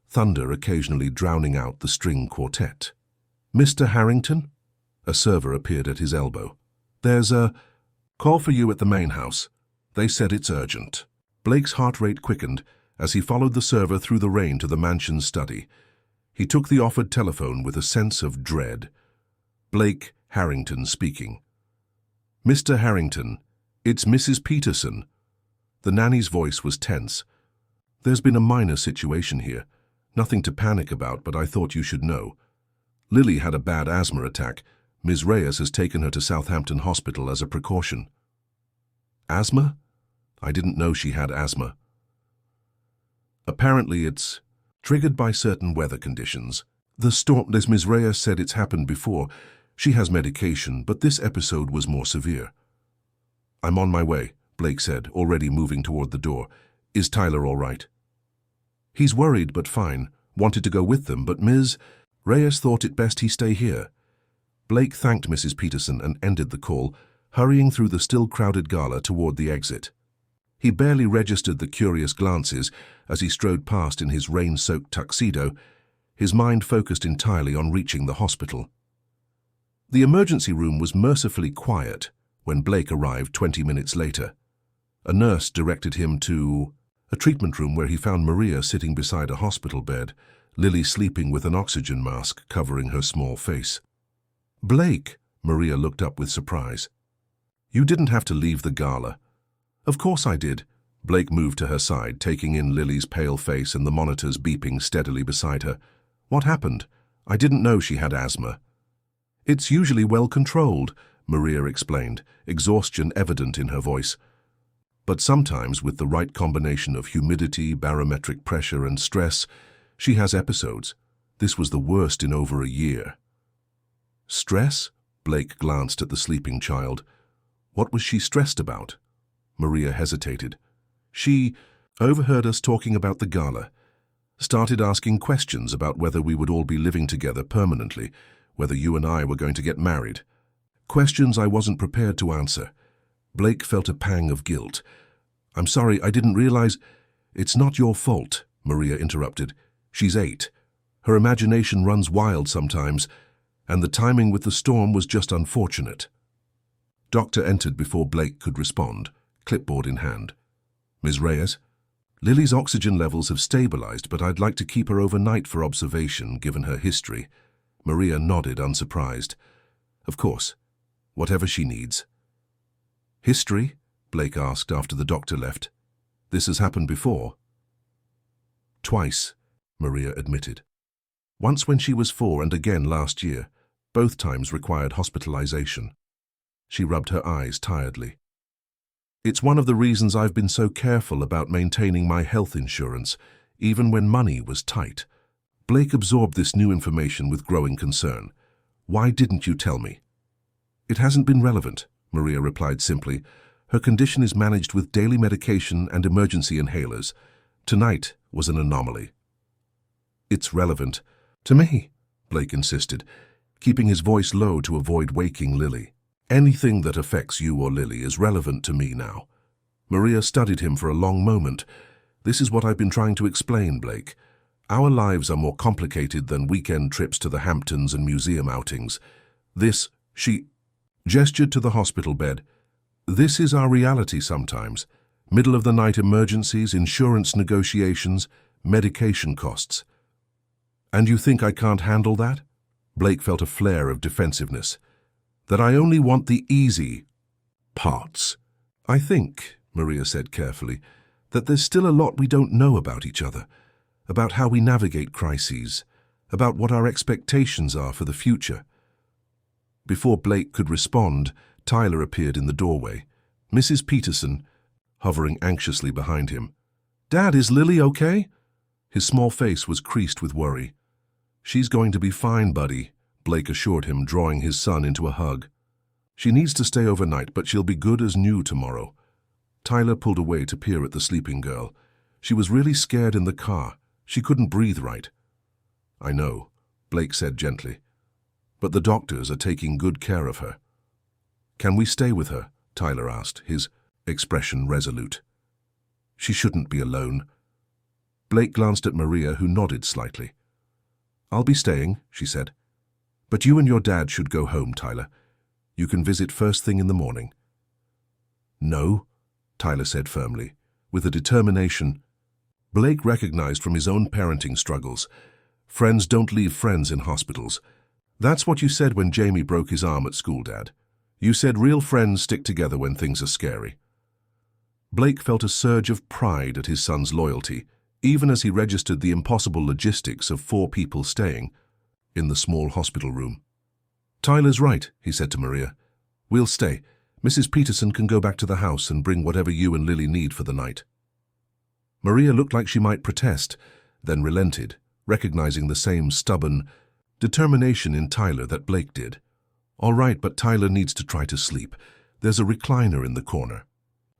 thunder occasionally drowning out the string quartet. Mr. Harrington? A server appeared at his elbow. There's a call for you at the main house. They said it's urgent. Blake's heart rate quickened as he followed the server through the rain to the mansion's study. He took the offered telephone with a sense of dread. Blake Harrington speaking. Mr. Harrington, it's Mrs. Peterson. The nanny's voice was tense. There's been a minor situation here. Nothing to panic about, but I thought you should know. Lily had a bad asthma attack. Ms. Reyes has taken her to Southampton Hospital as a precaution. Asthma? I didn't know she had asthma. Apparently it's triggered by certain weather conditions. The storm, as Ms. Reyes said, it's happened before. She has medication, but this episode was more severe. I'm on my way, Blake said, already moving toward the door. Is Tyler all right? He's worried but fine. Wanted to go with them, but Ms. Reyes thought it best he stay here. Blake thanked Mrs. Peterson and ended the call, hurrying through the still crowded gala toward the exit. He barely registered the curious glances as he strode past in his rain-soaked tuxedo, his mind focused entirely on reaching the hospital. The emergency room was mercifully quiet when Blake arrived 20 minutes later. A nurse directed him to a treatment room where he found Maria sitting beside a hospital bed, Lily sleeping with an oxygen mask covering her small face. Blake, Maria looked up with surprise. You didn't have to leave the gala. Of course I did. Blake moved to her side, taking in Lily's pale face and the monitors beeping steadily beside her. What happened? I didn't know she had asthma. It's usually well controlled, Maria explained, exhaustion evident in her voice. But sometimes, with the right combination of humidity, barometric pressure, and stress, she has episodes. This was the worst in over a year. Stress? Blake glanced at the sleeping child. What was she stressed about? Maria hesitated. She overheard us talking about the gala, started asking questions about whether we would all be living together permanently, whether you and I were going to get married. Questions I wasn't prepared to answer. Blake felt a pang of guilt. I'm sorry, I didn't realize. It's not your fault, Maria interrupted. She's 8. Her imagination runs wild sometimes, and the timing with the storm was just unfortunate. Doctor entered before Blake could respond, clipboard in hand. Ms. Reyes, Lily's oxygen levels have stabilized, but I'd like to keep her overnight for observation, given her history. Maria nodded, unsurprised. Of course, whatever she needs. History? Blake asked after the doctor left. This has happened before? Twice, Maria admitted. Once when she was 4 and again last year. Both times required hospitalization. She rubbed her eyes tiredly. It's one of the reasons I've been so careful about maintaining my health insurance, even when money was tight. Blake absorbed this new information with growing concern. Why didn't you tell me? It hasn't been relevant, Maria replied simply. Her condition is managed with daily medication and emergency inhalers. Tonight was an anomaly. It's relevant. To me, Blake insisted, keeping his voice low to avoid waking Lily. Anything that affects you or Lily is relevant to me now. Maria studied him for a long moment. This is what I've been trying to explain, Blake. Our lives are more complicated than weekend trips to the Hamptons and museum outings. She gestured to the hospital bed. This is our reality sometimes. Middle-of-the-night emergencies, insurance negotiations, medication costs. And you think I can't handle that? Blake felt a flare of defensiveness. That I only want the easy parts. I think, Maria said carefully, that there's still a lot we don't know about each other, about how we navigate crises, about what our expectations are for the future. Before Blake could respond, Tyler appeared in the doorway. Mrs. Peterson, hovering anxiously behind him. "Dad, is Lily okay?" His small face was creased with worry. "She's going to be fine, buddy," Blake assured him, drawing his son into a hug. "She needs to stay overnight, but she'll be good as new tomorrow." Tyler pulled away to peer at the sleeping girl. She was really scared in the car. She couldn't breathe right. "I know," Blake said gently. "But the doctors are taking good care of her." "Can we stay with her?" Tyler asked, his expression resolute. "She shouldn't be alone." Blake glanced at Maria, who nodded slightly. "I'll be staying," she said. "But you and your dad should go home, Tyler. You can visit first thing in the morning." "No," Tyler said firmly, with a determination Blake recognized from his own parenting struggles. Friends don't leave friends in hospitals. "That's what you said when Jamie broke his arm at school, Dad. You said real friends stick together when things are scary." Blake felt a surge of pride at his son's loyalty, even as he registered the impossible logistics of 4 people staying in the small hospital room. "Tyler's right," he said to Maria. "We'll stay. Mrs. Peterson can go back to the house and bring whatever you and Lily need for the night." Maria looked like she might protest, then relented, recognizing the same stubborn determination in Tyler that Blake did. "All right, but Tyler needs to try to sleep. There's a recliner in the corner."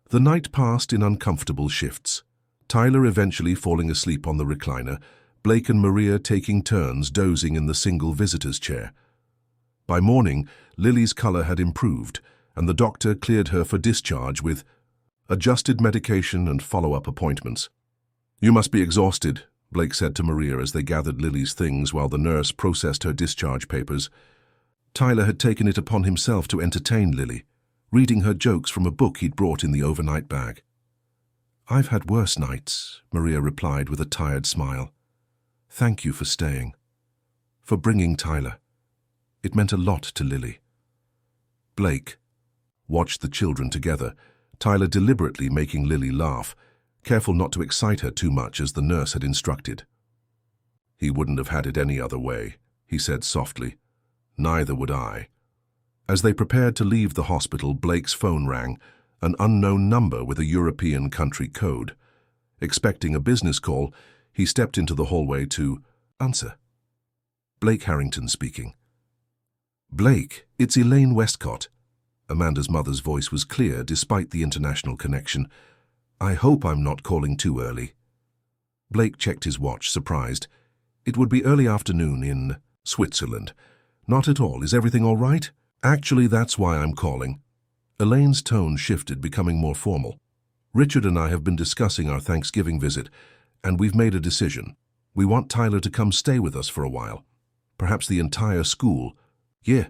The night passed in uncomfortable shifts. Tyler eventually falling asleep on the recliner, Blake and Maria taking turns dozing in the single visitor's chair. By morning, Lily's color had improved, and the doctor cleared her for discharge with adjusted medication and follow-up appointments. "You must be exhausted," Blake said to Maria as they gathered Lily's things while the nurse processed her discharge papers. Tyler had taken it upon himself to entertain Lily, reading her jokes from a book he'd brought in the overnight bag. "I've had worse nights," Maria replied with a tired smile. "Thank you for staying. For bringing Tyler. It meant a lot to Lily." Blake watched the children together, Tyler deliberately making Lily laugh, careful not to excite her too much as the nurse had instructed. "He wouldn't have had it any other way," he said softly. "Neither would I." As they prepared to leave the hospital, Blake's phone rang, an unknown number with a European country code. Expecting a business call, he stepped into the hallway to answer. "Blake Harrington speaking." "Blake, it's Elaine Westcott." Amanda's mother's voice was clear despite the international connection. "I hope I'm not calling too early." Blake checked his watch, surprised. It would be early afternoon in Switzerland. "Not at all. Is everything all right?" "Actually, that's why I'm calling." Elaine's tone shifted, becoming more formal. "Richard and I have been discussing our Thanksgiving visit, and we've made a decision. We want Tyler to come stay with us for a while. Perhaps the entire school." "Yeah."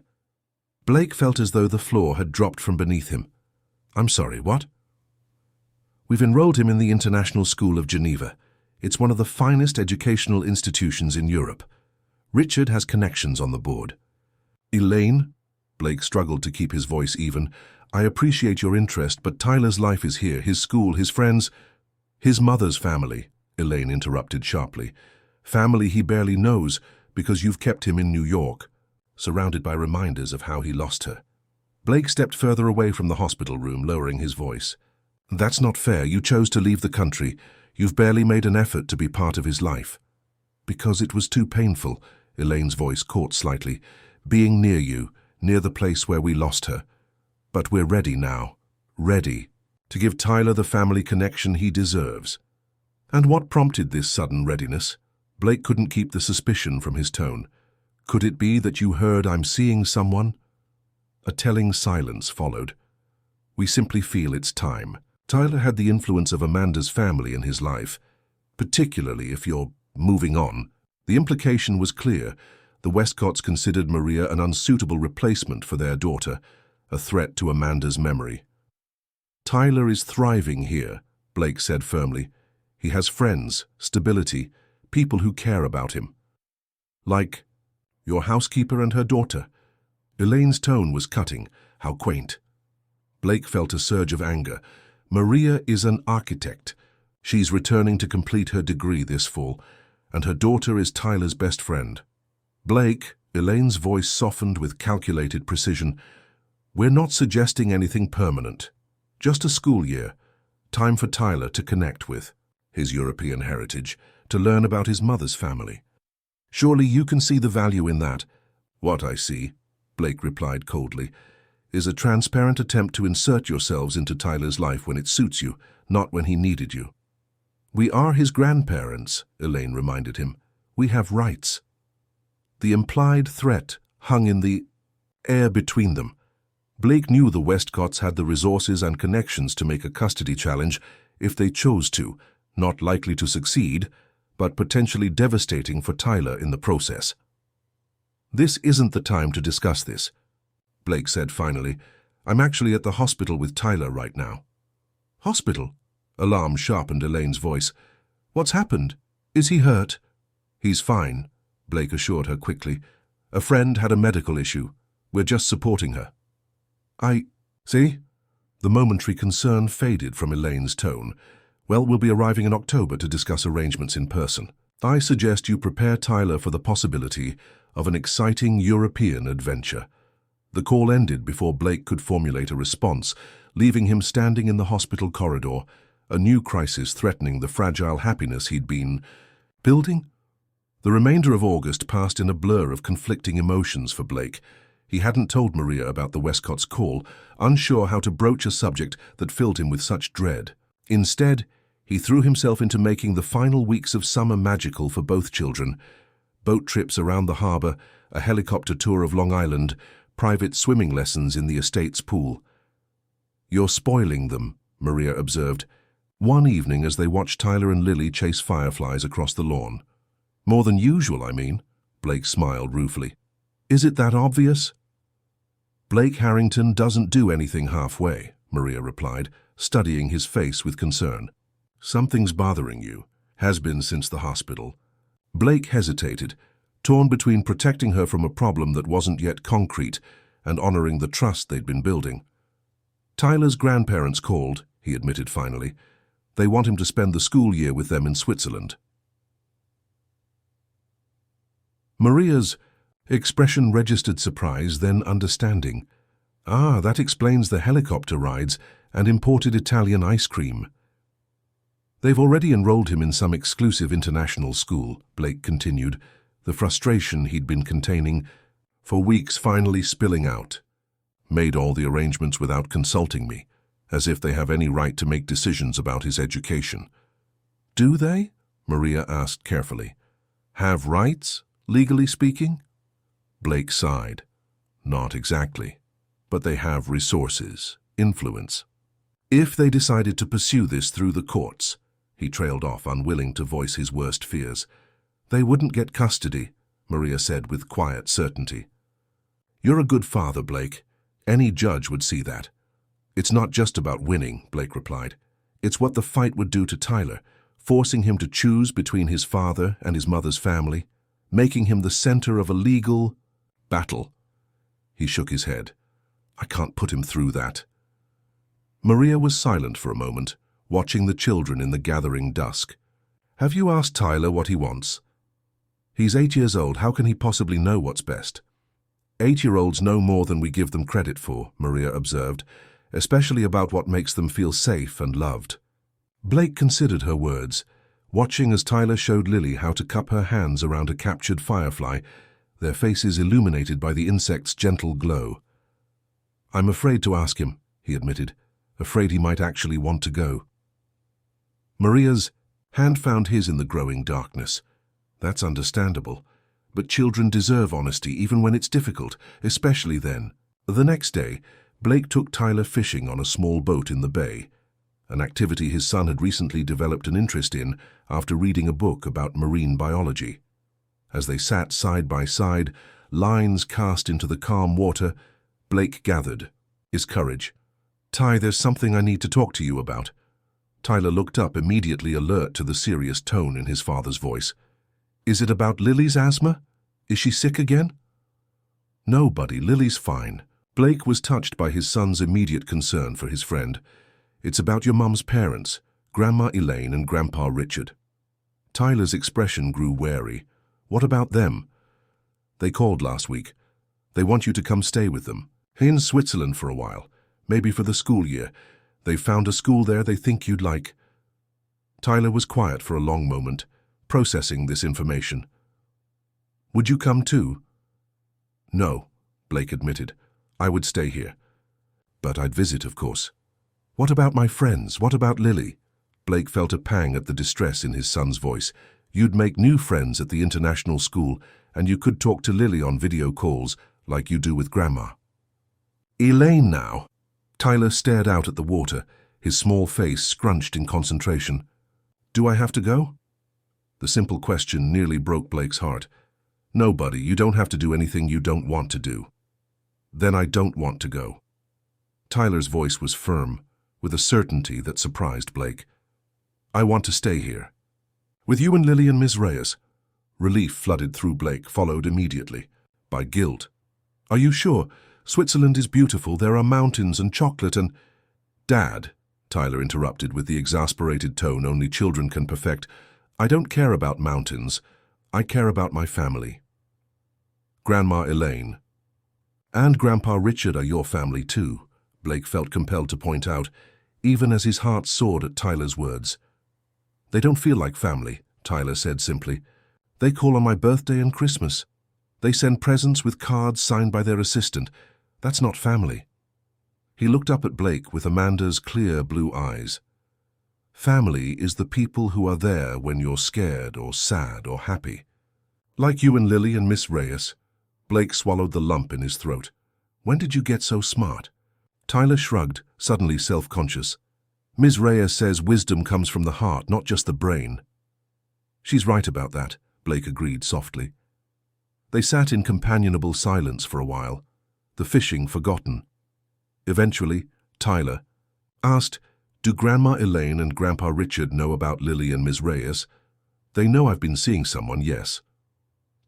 Blake felt as though the floor had dropped from beneath him. "I'm sorry, what?" "We've enrolled him in the International School of Geneva. It's one of the finest educational institutions in Europe. Richard has connections on the board." "Elaine," Blake struggled to keep his voice even, "I appreciate your interest, but Tyler's life is here, his school, his friends." "His mother's family," Elaine interrupted sharply. "Family he barely knows because you've kept him in New York, surrounded by reminders of how he lost her." Blake stepped further away from the hospital room, lowering his voice. "That's not fair. You chose to leave the country. You've barely made an effort to be part of his life." "Because it was too painful," Elaine's voice caught slightly, "being near you, near the place where we lost her. But we're ready now, ready to give Tyler the family connection he deserves." And what prompted this sudden readiness? Blake couldn't keep the suspicion from his tone. "Could it be that you heard I'm seeing someone?" A telling silence followed. "We simply feel it's time." Tyler had the influence of Amanda's family in his life, particularly if you're moving on. The implication was clear. The Westcotts considered Maria an unsuitable replacement for their daughter, a threat to Amanda's memory. "Tyler is thriving here," Blake said firmly. "He has friends, stability, people who care about him." "Like your housekeeper and her daughter." Elaine's tone was cutting. How quaint. Blake felt a surge of anger. Maria is an architect. She's returning to complete her degree this fall, and her daughter is Tyler's best friend. "Blake," Elaine's voice softened with calculated precision, "we're not suggesting anything permanent. Just a school year. Time for Tyler to connect with his European heritage, to learn about his mother's family. Surely you can see the value in that. What I see, Blake replied coldly, is a transparent attempt to insert yourselves into Tyler's life when it suits you, not when he needed you. We are his grandparents, Elaine reminded him. We have rights. The implied threat hung in the air between them. Blake knew the Westcotts had the resources and connections to make a custody challenge if they chose to, not likely to succeed, but potentially devastating for Tyler in the process. This isn't the time to discuss this, Blake said finally. I'm actually at the hospital with Tyler right now. Hospital? Alarm sharpened Elaine's voice. What's happened? Is he hurt? He's fine, Blake assured her quickly. A friend had a medical issue. We're just supporting her. See? The momentary concern faded from Elaine's tone. Well, we'll be arriving in October to discuss arrangements in person. I suggest you prepare Tyler for the possibility of an exciting European adventure. The call ended before Blake could formulate a response, leaving him standing in the hospital corridor, a new crisis threatening the fragile happiness he'd been building. The remainder of August passed in a blur of conflicting emotions for Blake. He hadn't told Maria about the Westcotts' call, unsure how to broach a subject that filled him with such dread. Instead, he threw himself into making the final weeks of summer magical for both children. Boat trips around the harbor, a helicopter tour of Long Island, private swimming lessons in the estate's pool. You're spoiling them, Maria observed, one evening as they watched Tyler and Lily chase fireflies across the lawn. More than usual, I mean, Blake smiled ruefully. Is it that obvious? Blake Harrington doesn't do anything halfway, Maria replied, studying his face with concern. Something's bothering you, has been since the hospital. Blake hesitated, torn between protecting her from a problem that wasn't yet concrete and honoring the trust they'd been building. Tyler's grandparents called, he admitted finally. They want him to spend the school year with them in Switzerland. Maria's expression registered surprise, then understanding. Ah, that explains the helicopter rides and imported Italian ice cream. They've already enrolled him in some exclusive international school, Blake continued, the frustration he'd been containing for weeks finally spilling out. Made all the arrangements without consulting me, as if they have any right to make decisions about his education. Do they? Maria asked carefully. Have rights, legally speaking? Blake sighed. Not exactly, but they have resources, influence. If they decided to pursue this through the courts, he trailed off, unwilling to voice his worst fears. They wouldn't get custody, Maria said with quiet certainty. You're a good father, Blake. Any judge would see that. It's not just about winning, Blake replied. It's what the fight would do to Tyler, forcing him to choose between his father and his mother's family, making him the center of a legal battle. He shook his head. I can't put him through that. Maria was silent for a moment, watching the children in the gathering dusk. Have you asked Tyler what he wants? He's 8 years old. How can he possibly know what's best? 8-year-olds know more than we give them credit for, Maria observed, especially about what makes them feel safe and loved. Blake considered her words, watching as Tyler showed Lily how to cup her hands around a captured firefly, their faces illuminated by the insect's gentle glow. I'm afraid to ask him, he admitted, afraid he might actually want to go. Maria's hand found his in the growing darkness. That's understandable, but children deserve honesty even when it's difficult, especially then. The next day, Blake took Tyler fishing on a small boat in the bay, an activity his son had recently developed an interest in after reading a book about marine biology. As they sat side by side, lines cast into the calm water, Blake gathered his courage. Ty, there's something I need to talk to you about. Tyler looked up, immediately alert to the serious tone in his father's voice. Is it about Lily's asthma? Is she sick again? No, buddy, Lily's fine. Blake was touched by his son's immediate concern for his friend. It's about your mum's parents, Grandma Elaine and Grandpa Richard. Tyler's expression grew wary. What about them? They called last week. They want you to come stay with them. In Switzerland for a while, maybe for the school year. They've found a school there they think you'd like. Tyler was quiet for a long moment, processing this information. Would you come too? No, Blake admitted. I would stay here. But I'd visit, of course. What about my friends? What about Lily? Blake felt a pang at the distress in his son's voice. You'd make new friends at the international school, and you could talk to Lily on video calls like you do with Grandma. Elaine now. Tyler stared out at the water, his small face scrunched in concentration. Do I have to go? The simple question nearly broke Blake's heart. No, buddy, you don't have to do anything you don't want to do. Then I don't want to go. Tyler's voice was firm, with a certainty that surprised Blake. I want to stay here. With you and Lily and Miss Reyes. Relief flooded through Blake, followed immediately by guilt. Are you sure? Switzerland is beautiful. There are mountains and chocolate and... Dad, Tyler interrupted with the exasperated tone only children can perfect. I don't care about mountains. I care about my family. Grandma Elaine. And Grandpa Richard are your family too, Blake felt compelled to point out, even as his heart soared at Tyler's words. They don't feel like family, Tyler said simply. They call on my birthday and Christmas. They send presents with cards signed by their assistant. That's not family. He looked up at Blake with Amanda's clear blue eyes. Family is the people who are there when you're scared or sad or happy. Like you and Lily and Miss Reyes. Blake swallowed the lump in his throat. When did you get so smart? Tyler shrugged, suddenly self-conscious. Ms. Reyes says wisdom comes from the heart, not just the brain. She's right about that, Blake agreed softly. They sat in companionable silence for a while, the fishing forgotten. Eventually, Tyler asked, Do Grandma Elaine and Grandpa Richard know about Lily and Ms. Reyes? They know I've been seeing someone, yes.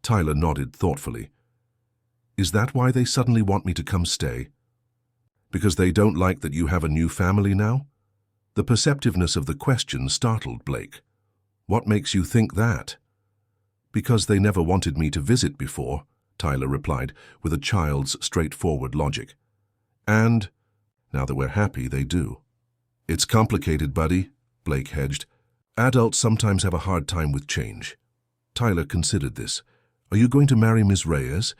Tyler nodded thoughtfully. Is that why they suddenly want me to come stay? Because they don't like that you have a new family now? The perceptiveness of the question startled Blake. What makes you think that? Because they never wanted me to visit before, Tyler replied with a child's straightforward logic. And, now that we're happy, they do. It's complicated, buddy, Blake hedged. Adults sometimes have a hard time with change. Tyler considered this. Are you going to marry Ms. Reyes?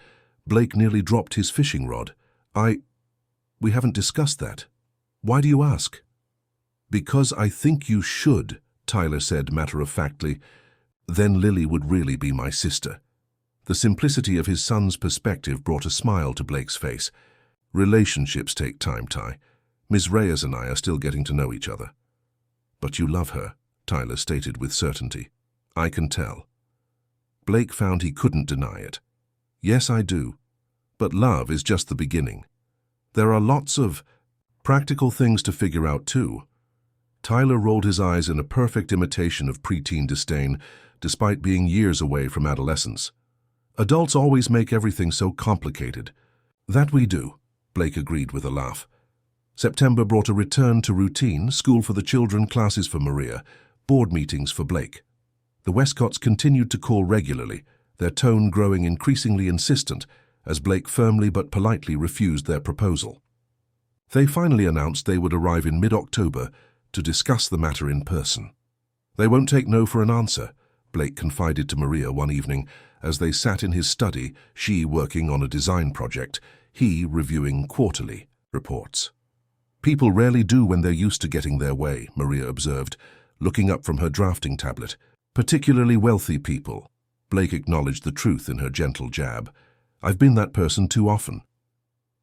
Blake nearly dropped his fishing rod. We haven't discussed that. Why do you ask? Because I think you should, Tyler said matter-of-factly. Then Lily would really be my sister. The simplicity of his son's perspective brought a smile to Blake's face. Relationships take time, Ty. Ms. Reyes and I are still getting to know each other. But you love her, Tyler stated with certainty. I can tell. Blake found he couldn't deny it. Yes, I do. But love is just the beginning. There are lots of practical things to figure out too. Tyler rolled his eyes in a perfect imitation of preteen disdain, despite being years away from adolescence. Adults always make everything so complicated. That we do, Blake agreed with a laugh. September brought a return to routine, school for the children, classes for Maria, board meetings for Blake. The Westcotts continued to call regularly, their tone growing increasingly insistent as Blake firmly but politely refused their proposal. They finally announced they would arrive in mid-October to discuss the matter in person. They won't take no for an answer, Blake confided to Maria one evening as they sat in his study, she working on a design project, he reviewing quarterly reports. People rarely do when they're used to getting their way, Maria observed, looking up from her drafting tablet. Particularly wealthy people. Blake acknowledged the truth in her gentle jab. I've been that person too often.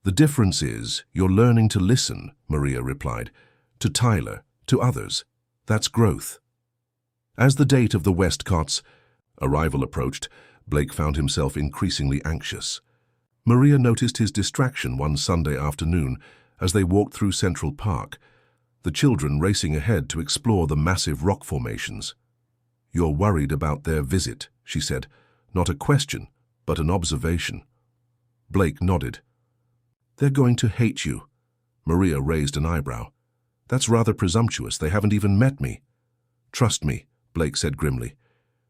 The difference is you're learning to listen, Maria replied. To Tyler, to others. That's growth. As the date of the Westcotts' arrival approached, Blake found himself increasingly anxious. Maria noticed his distraction one Sunday afternoon as they walked through Central Park, the children racing ahead to explore the massive rock formations. You're worried about their visit, she said. Not a question, but an observation. Blake nodded. They're going to hate you. Maria raised an eyebrow. That's rather presumptuous. They haven't even met me. Trust me, Blake said grimly.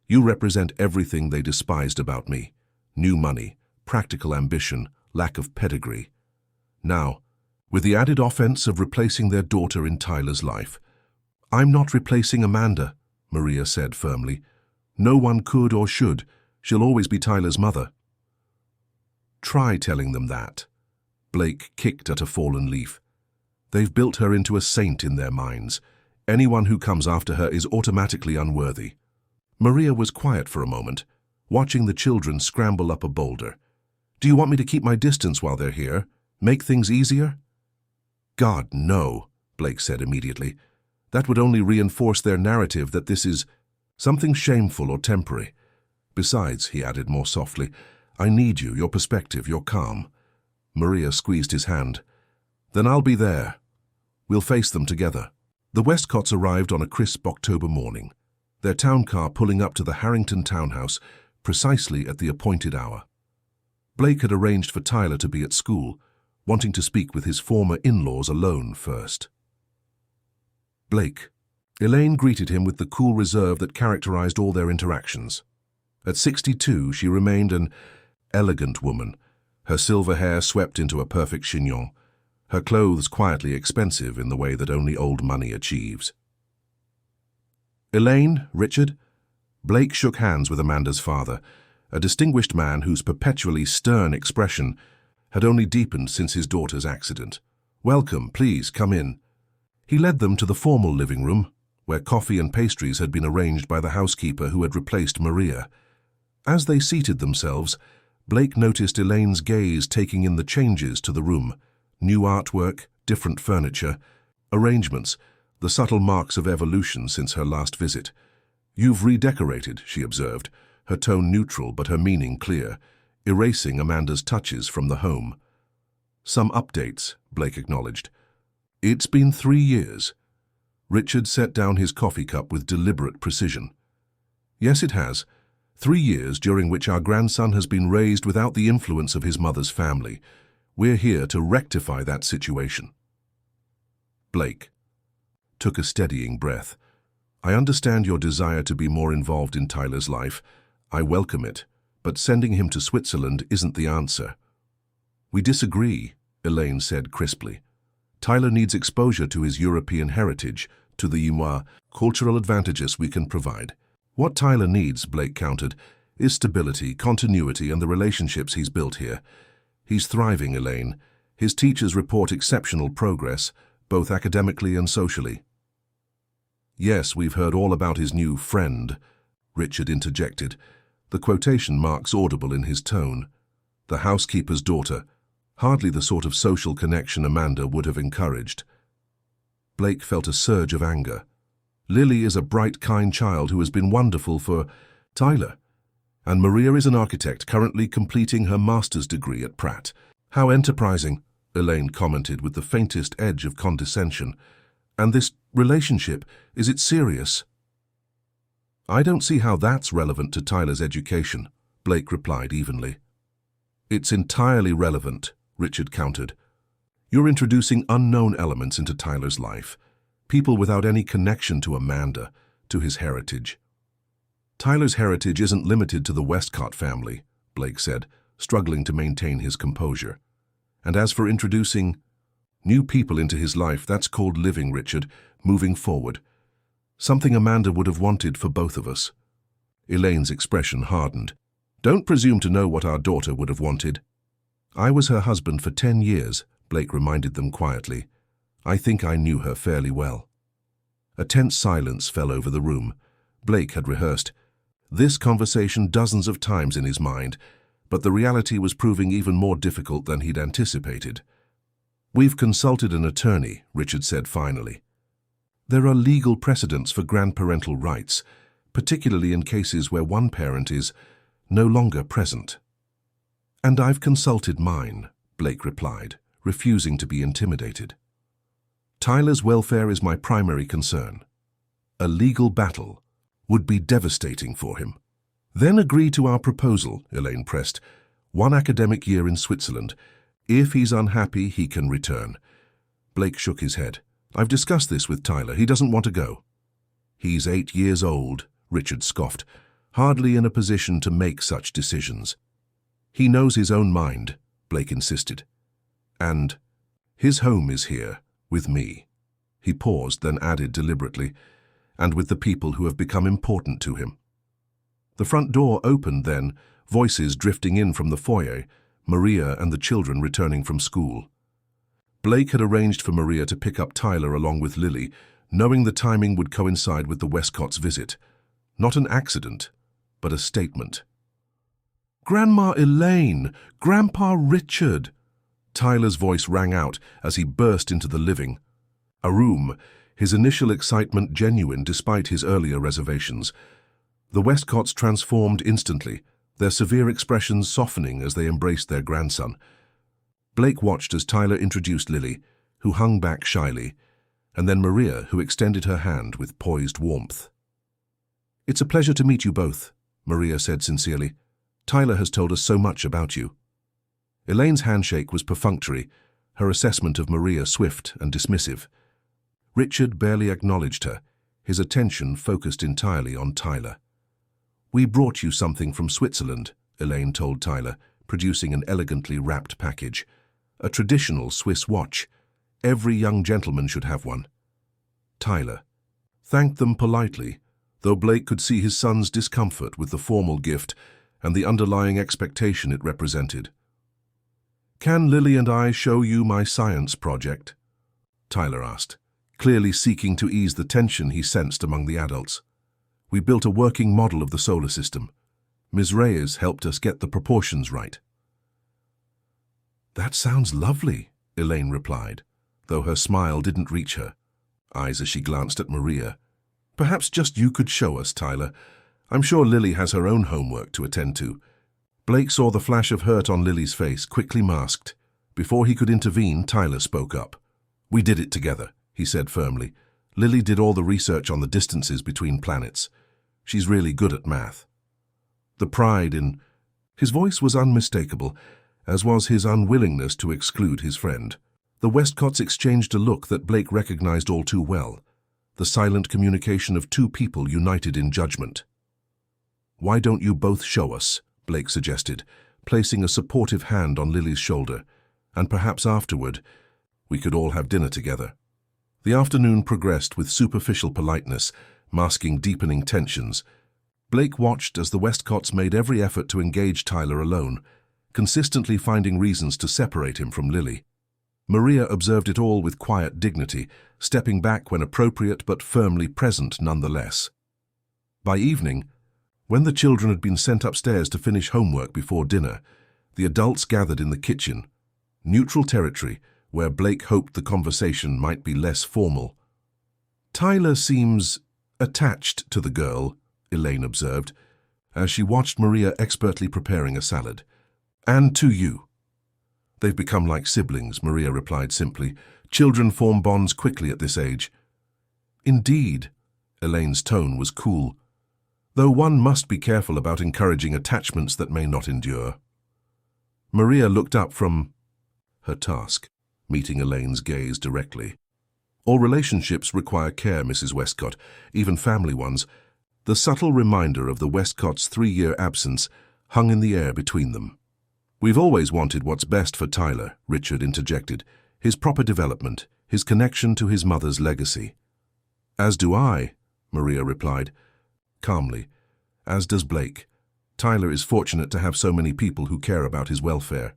You represent everything they despised about me. New money, practical ambition, lack of pedigree. Now, with the added offense of replacing their daughter in Tyler's life. "I'm not replacing Amanda," Maria said firmly. "No one could or should. She'll always be Tyler's mother." "Try telling them that." Blake kicked at a fallen leaf. "They've built her into a saint in their minds. Anyone who comes after her is automatically unworthy." Maria was quiet for a moment, watching the children scramble up a boulder. "Do you want me to keep my distance while they're here? Make things easier?" "God, no," Blake said immediately. "That would only reinforce their narrative that this is something shameful or temporary. Besides," he added more softly, "I need you, your perspective, your calm." Maria squeezed his hand. "Then I'll be there. We'll face them together." The Westcotts arrived on a crisp October morning, their town car pulling up to the Harrington townhouse precisely at the appointed hour. Blake had arranged for Tyler to be at school, wanting to speak with his former in-laws alone first. "Blake." Elaine greeted him with the cool reserve that characterized all their interactions. At 62, she remained an elegant woman, her silver hair swept into a perfect chignon, her clothes quietly expensive in the way that only old money achieves. "Elaine, Richard." Blake shook hands with Amanda's father, a distinguished man whose perpetually stern expression had only deepened since his daughter's accident. "Welcome, please come in." He led them to the formal living room, where coffee and pastries had been arranged by the housekeeper who had replaced Maria. As they seated themselves, Blake noticed Elaine's gaze taking in the changes to the room: new artwork, different furniture, arrangements, the subtle marks of evolution since her last visit. "You've redecorated," she observed, her tone neutral but her meaning clear, erasing Amanda's touches from the home. "Some updates," Blake acknowledged. "It's been 3 years." Richard set down his coffee cup with deliberate precision. "Yes, it has. 3 years during which our grandson has been raised without the influence of his mother's family. We're here to rectify that situation." Blake took a steadying breath. "I understand your desire to be more involved in Tyler's life. I welcome it, but sending him to Switzerland isn't the answer." "We disagree," Elaine said crisply. "Tyler needs exposure to his European heritage, to the cultural advantages we can provide." "What Tyler needs," Blake countered, "is stability, continuity, and the relationships he's built here. He's thriving, Elaine. His teachers report exceptional progress, both academically and socially." "Yes, we've heard all about his new friend," Richard interjected, the quotation marks audible in his tone. "The housekeeper's daughter. Hardly the sort of social connection Amanda would have encouraged." Blake felt a surge of anger. "Lily is a bright, kind child who has been wonderful for Tyler. And Maria is an architect currently completing her master's degree at Pratt." "How enterprising," Elaine commented with the faintest edge of condescension. "And this relationship, is it serious?" "I don't see how that's relevant to Tyler's education," Blake replied evenly. "It's entirely relevant," Richard countered. "You're introducing unknown elements into Tyler's life, people without any connection to Amanda, to his heritage." "Tyler's heritage isn't limited to the Westcott family," Blake said, struggling to maintain his composure. "And as for introducing new people into his life, that's called living, Richard, moving forward. Something Amanda would have wanted for both of us." Elaine's expression hardened. "Don't presume to know what our daughter would have wanted." "I was her husband for 10 years, Blake reminded them quietly. "I think I knew her fairly well." A tense silence fell over the room. Blake had rehearsed this conversation dozens of times in his mind, but the reality was proving even more difficult than he'd anticipated. "We've consulted an attorney," Richard said finally. "There are legal precedents for grandparental rights, particularly in cases where one parent is no longer present." "And I've consulted mine," Blake replied, refusing to be intimidated. "Tyler's welfare is my primary concern. A legal battle would be devastating for him." "Then agree to our proposal," Elaine pressed. "1 academic year in Switzerland. If he's unhappy, he can return." Blake shook his head. "I've discussed this with Tyler. He doesn't want to go." "He's 8 years old," Richard scoffed, "hardly in a position to make such decisions." "He knows his own mind," Blake insisted. "And His home is here, with me. He paused, then added deliberately, and with the people who have become important to him. The front door opened then, voices drifting in from the foyer, Maria and the children returning from school. Blake had arranged for Maria to pick up Tyler along with Lily, knowing the timing would coincide with the Westcotts' visit. Not an accident, but a statement. "Grandma Elaine! Grandpa Richard!" Tyler's voice rang out as he burst into the living room, his initial excitement genuine despite his earlier reservations. The Westcotts transformed instantly, their severe expressions softening as they embraced their grandson. Blake watched as Tyler introduced Lily, who hung back shyly, and then Maria, who extended her hand with poised warmth. "It's a pleasure to meet you both," Maria said sincerely. "Tyler has told us so much about you." Elaine's handshake was perfunctory, her assessment of Maria swift and dismissive. Richard barely acknowledged her, his attention focused entirely on Tyler. "We brought you something from Switzerland," Elaine told Tyler, producing an elegantly wrapped package. "A traditional Swiss watch. Every young gentleman should have one." Tyler thanked them politely, though Blake could see his son's discomfort with the formal gift and the underlying expectation it represented. "Can Lily and I show you my science project?" Tyler asked, clearly seeking to ease the tension he sensed among the adults. "We built a working model of the solar system. Ms. Reyes helped us get the proportions right." "That sounds lovely," Elaine replied, though her smile didn't reach her eyes as she glanced at Maria. "Perhaps just you could show us, Tyler. I'm sure Lily has her own homework to attend to." Blake saw the flash of hurt on Lily's face, quickly masked. Before he could intervene, Tyler spoke up. "We did it together," he said firmly. "Lily did all the research on the distances between planets. She's really good at math." The pride in his voice was unmistakable, as was his unwillingness to exclude his friend. The Westcotts exchanged a look that Blake recognized all too well, the silent communication of two people united in judgment. "Why don't you both show us?" Blake suggested, placing a supportive hand on Lily's shoulder, "and perhaps afterward, we could all have dinner together." The afternoon progressed with superficial politeness, masking deepening tensions. Blake watched as the Westcotts made every effort to engage Tyler alone, consistently finding reasons to separate him from Lily. Maria observed it all with quiet dignity, stepping back when appropriate but firmly present nonetheless. By evening, when the children had been sent upstairs to finish homework before dinner, the adults gathered in the kitchen, neutral territory where Blake hoped the conversation might be less formal. "Tyler seems attached to the girl," Elaine observed, as she watched Maria expertly preparing a salad. "And to you." "They've become like siblings," Maria replied simply. "Children form bonds quickly at this age." "Indeed," Elaine's tone was cool, "though one must be careful about encouraging attachments that may not endure." Maria looked up from her task, meeting Elaine's gaze directly. "All relationships require care, Mrs. Westcott, even family ones." The subtle reminder of the Westcotts' 3-year absence hung in the air between them. "We've always wanted what's best for Tyler," Richard interjected, "his proper development, his connection to his mother's legacy." "As do I," Maria replied, calmly. "As does Blake. Tyler is fortunate to have so many people who care about his welfare."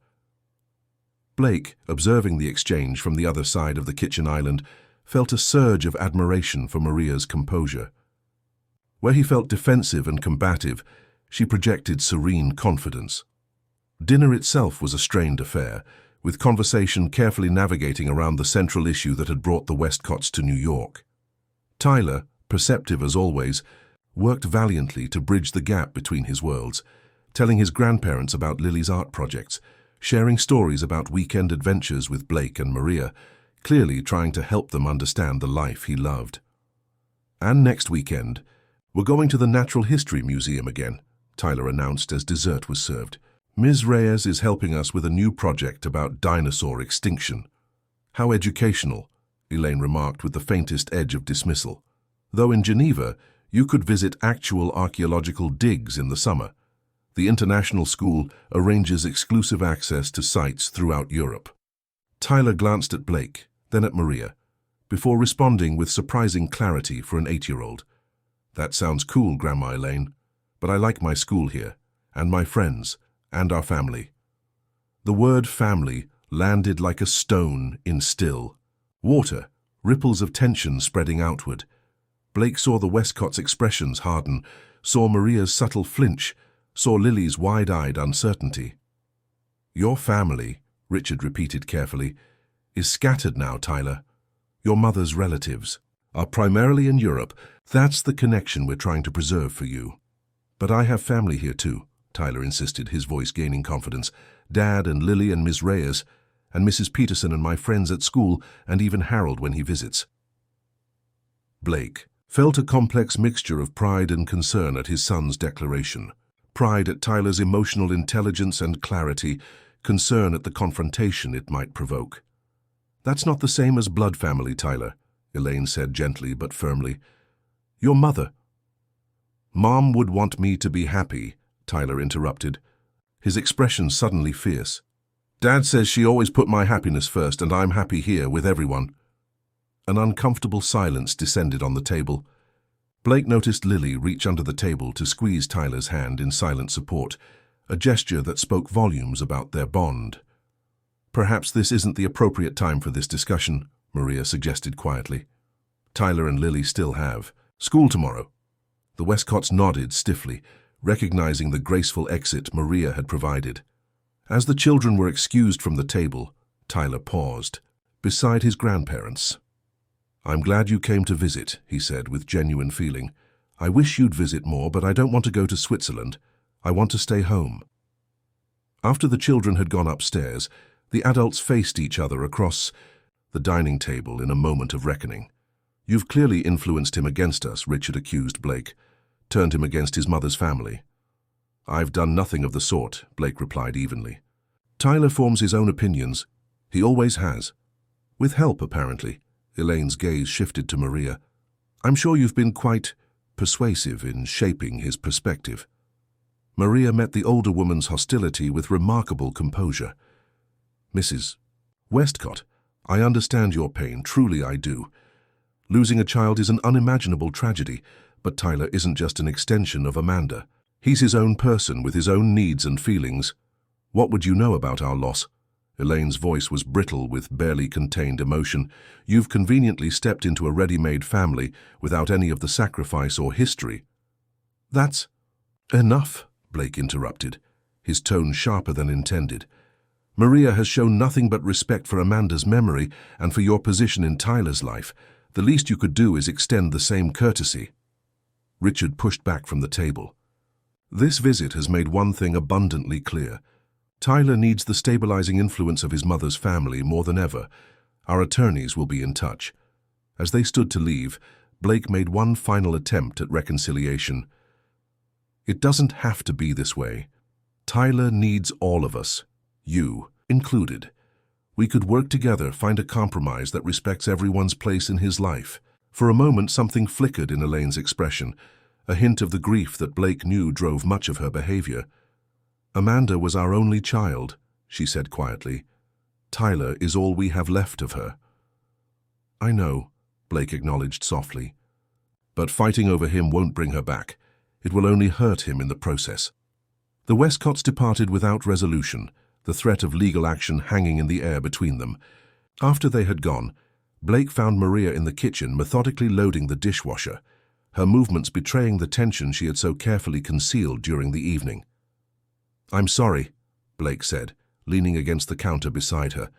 Blake, observing the exchange from the other side of the kitchen island, felt a surge of admiration for Maria's composure. Where he felt defensive and combative, she projected serene confidence. Dinner itself was a strained affair, with conversation carefully navigating around the central issue that had brought the Westcotts to New York. Tyler, perceptive as always, worked valiantly to bridge the gap between his worlds, telling his grandparents about Lily's art projects, sharing stories about weekend adventures with Blake and Maria, clearly trying to help them understand the life he loved. "And next weekend, we're going to the Natural History Museum again," Tyler announced as dessert was served. "Ms. Reyes is helping us with a new project about dinosaur extinction." "How educational," Elaine remarked with the faintest edge of dismissal. "Though in Geneva, you could visit actual archaeological digs in the summer. The international school arranges exclusive access to sites throughout Europe." Tyler glanced at Blake, then at Maria, before responding with surprising clarity for an 8-year-old. "That sounds cool, Grandma Elaine, but I like my school here, and my friends, and our family." The word family landed like a stone in still water, ripples of tension spreading outward. Blake saw the Westcott's expressions harden, saw Maria's subtle flinch, saw Lily's wide-eyed uncertainty. "Your family," Richard repeated carefully, "is scattered now, Tyler. Your mother's relatives are primarily in Europe. That's the connection we're trying to preserve for you." "But I have family here too," Tyler insisted, his voice gaining confidence. "Dad and Lily and Miss Reyes, and Mrs. Peterson and my friends at school, and even Harold when he visits." Blake felt a complex mixture of pride and concern at his son's declaration. Pride at Tyler's emotional intelligence and clarity, concern at the confrontation it might provoke. "That's not the same as blood family, Tyler," Elaine said gently but firmly. "Your mother—" "Mom would want me to be happy," Tyler interrupted, his expression suddenly fierce. "Dad says she always put my happiness first, and I'm happy here with everyone." An uncomfortable silence descended on the table. Blake noticed Lily reach under the table to squeeze Tyler's hand in silent support, a gesture that spoke volumes about their bond. "Perhaps this isn't the appropriate time for this discussion," Maria suggested quietly. "Tyler and Lily still have school tomorrow." The Westcotts nodded stiffly, recognizing the graceful exit Maria had provided. As the children were excused from the table, Tyler paused, beside his grandparents. "I'm glad you came to visit," he said with genuine feeling. "I wish you'd visit more, but I don't want to go to Switzerland. I want to stay home." After the children had gone upstairs, the adults faced each other across the dining table in a moment of reckoning. "You've clearly influenced him against us," Richard accused Blake. "Turned him against his mother's family." "I've done nothing of the sort," Blake replied evenly. "Tyler forms his own opinions. He always has. With help, apparently." Elaine's gaze shifted to Maria. "I'm sure you've been quite persuasive in shaping his perspective." Maria met the older woman's hostility with remarkable composure. "Mrs. Westcott, I understand your pain, truly I do. Losing a child is an unimaginable tragedy, but Tyler isn't just an extension of Amanda. He's his own person with his own needs and feelings. What would you know about our loss?" Elaine's voice was brittle with barely contained emotion. "You've conveniently stepped into a ready-made family without any of the sacrifice or history." "That's enough," Blake interrupted, his tone sharper than intended. "Maria has shown nothing but respect for Amanda's memory and for your position in Tyler's life. The least you could do is extend the same courtesy." Richard pushed back from the table. "This visit has made one thing abundantly clear. Tyler needs the stabilizing influence of his mother's family more than ever. Our attorneys will be in touch." As they stood to leave, Blake made one final attempt at reconciliation. "It doesn't have to be this way. Tyler needs all of us, you included. We could work together, find a compromise that respects everyone's place in his life." For a moment, something flickered in Elaine's expression, a hint of the grief that Blake knew drove much of her behavior. "Amanda was our only child," she said quietly. "Tyler is all we have left of her." "I know," Blake acknowledged softly. "But fighting over him won't bring her back. It will only hurt him in the process." The Westcotts departed without resolution, the threat of legal action hanging in the air between them. After they had gone, Blake found Maria in the kitchen methodically loading the dishwasher, her movements betraying the tension she had so carefully concealed during the evening. "I'm sorry," Blake said, leaning against the counter beside her.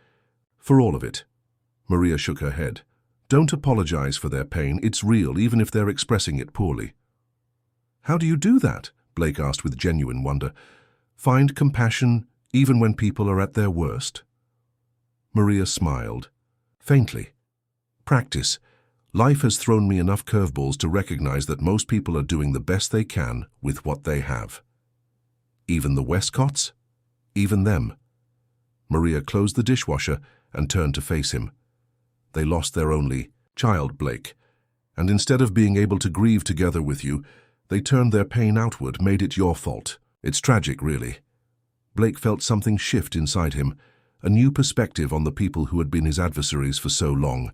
"For all of it." Maria shook her head. "Don't apologize for their pain. It's real, even if they're expressing it poorly." "How do you do that?" Blake asked with genuine wonder. "Find compassion even when people are at their worst?" Maria smiled, faintly. "Practice. Life has thrown me enough curveballs to recognize that most people are doing the best they can with what they have." "Even the Westcotts? Even them?" Maria closed the dishwasher and turned to face him. "They lost their only child, Blake, and instead of being able to grieve together with you, they turned their pain outward, made it your fault. It's tragic, really." Blake felt something shift inside him, a new perspective on the people who had been his adversaries for so long.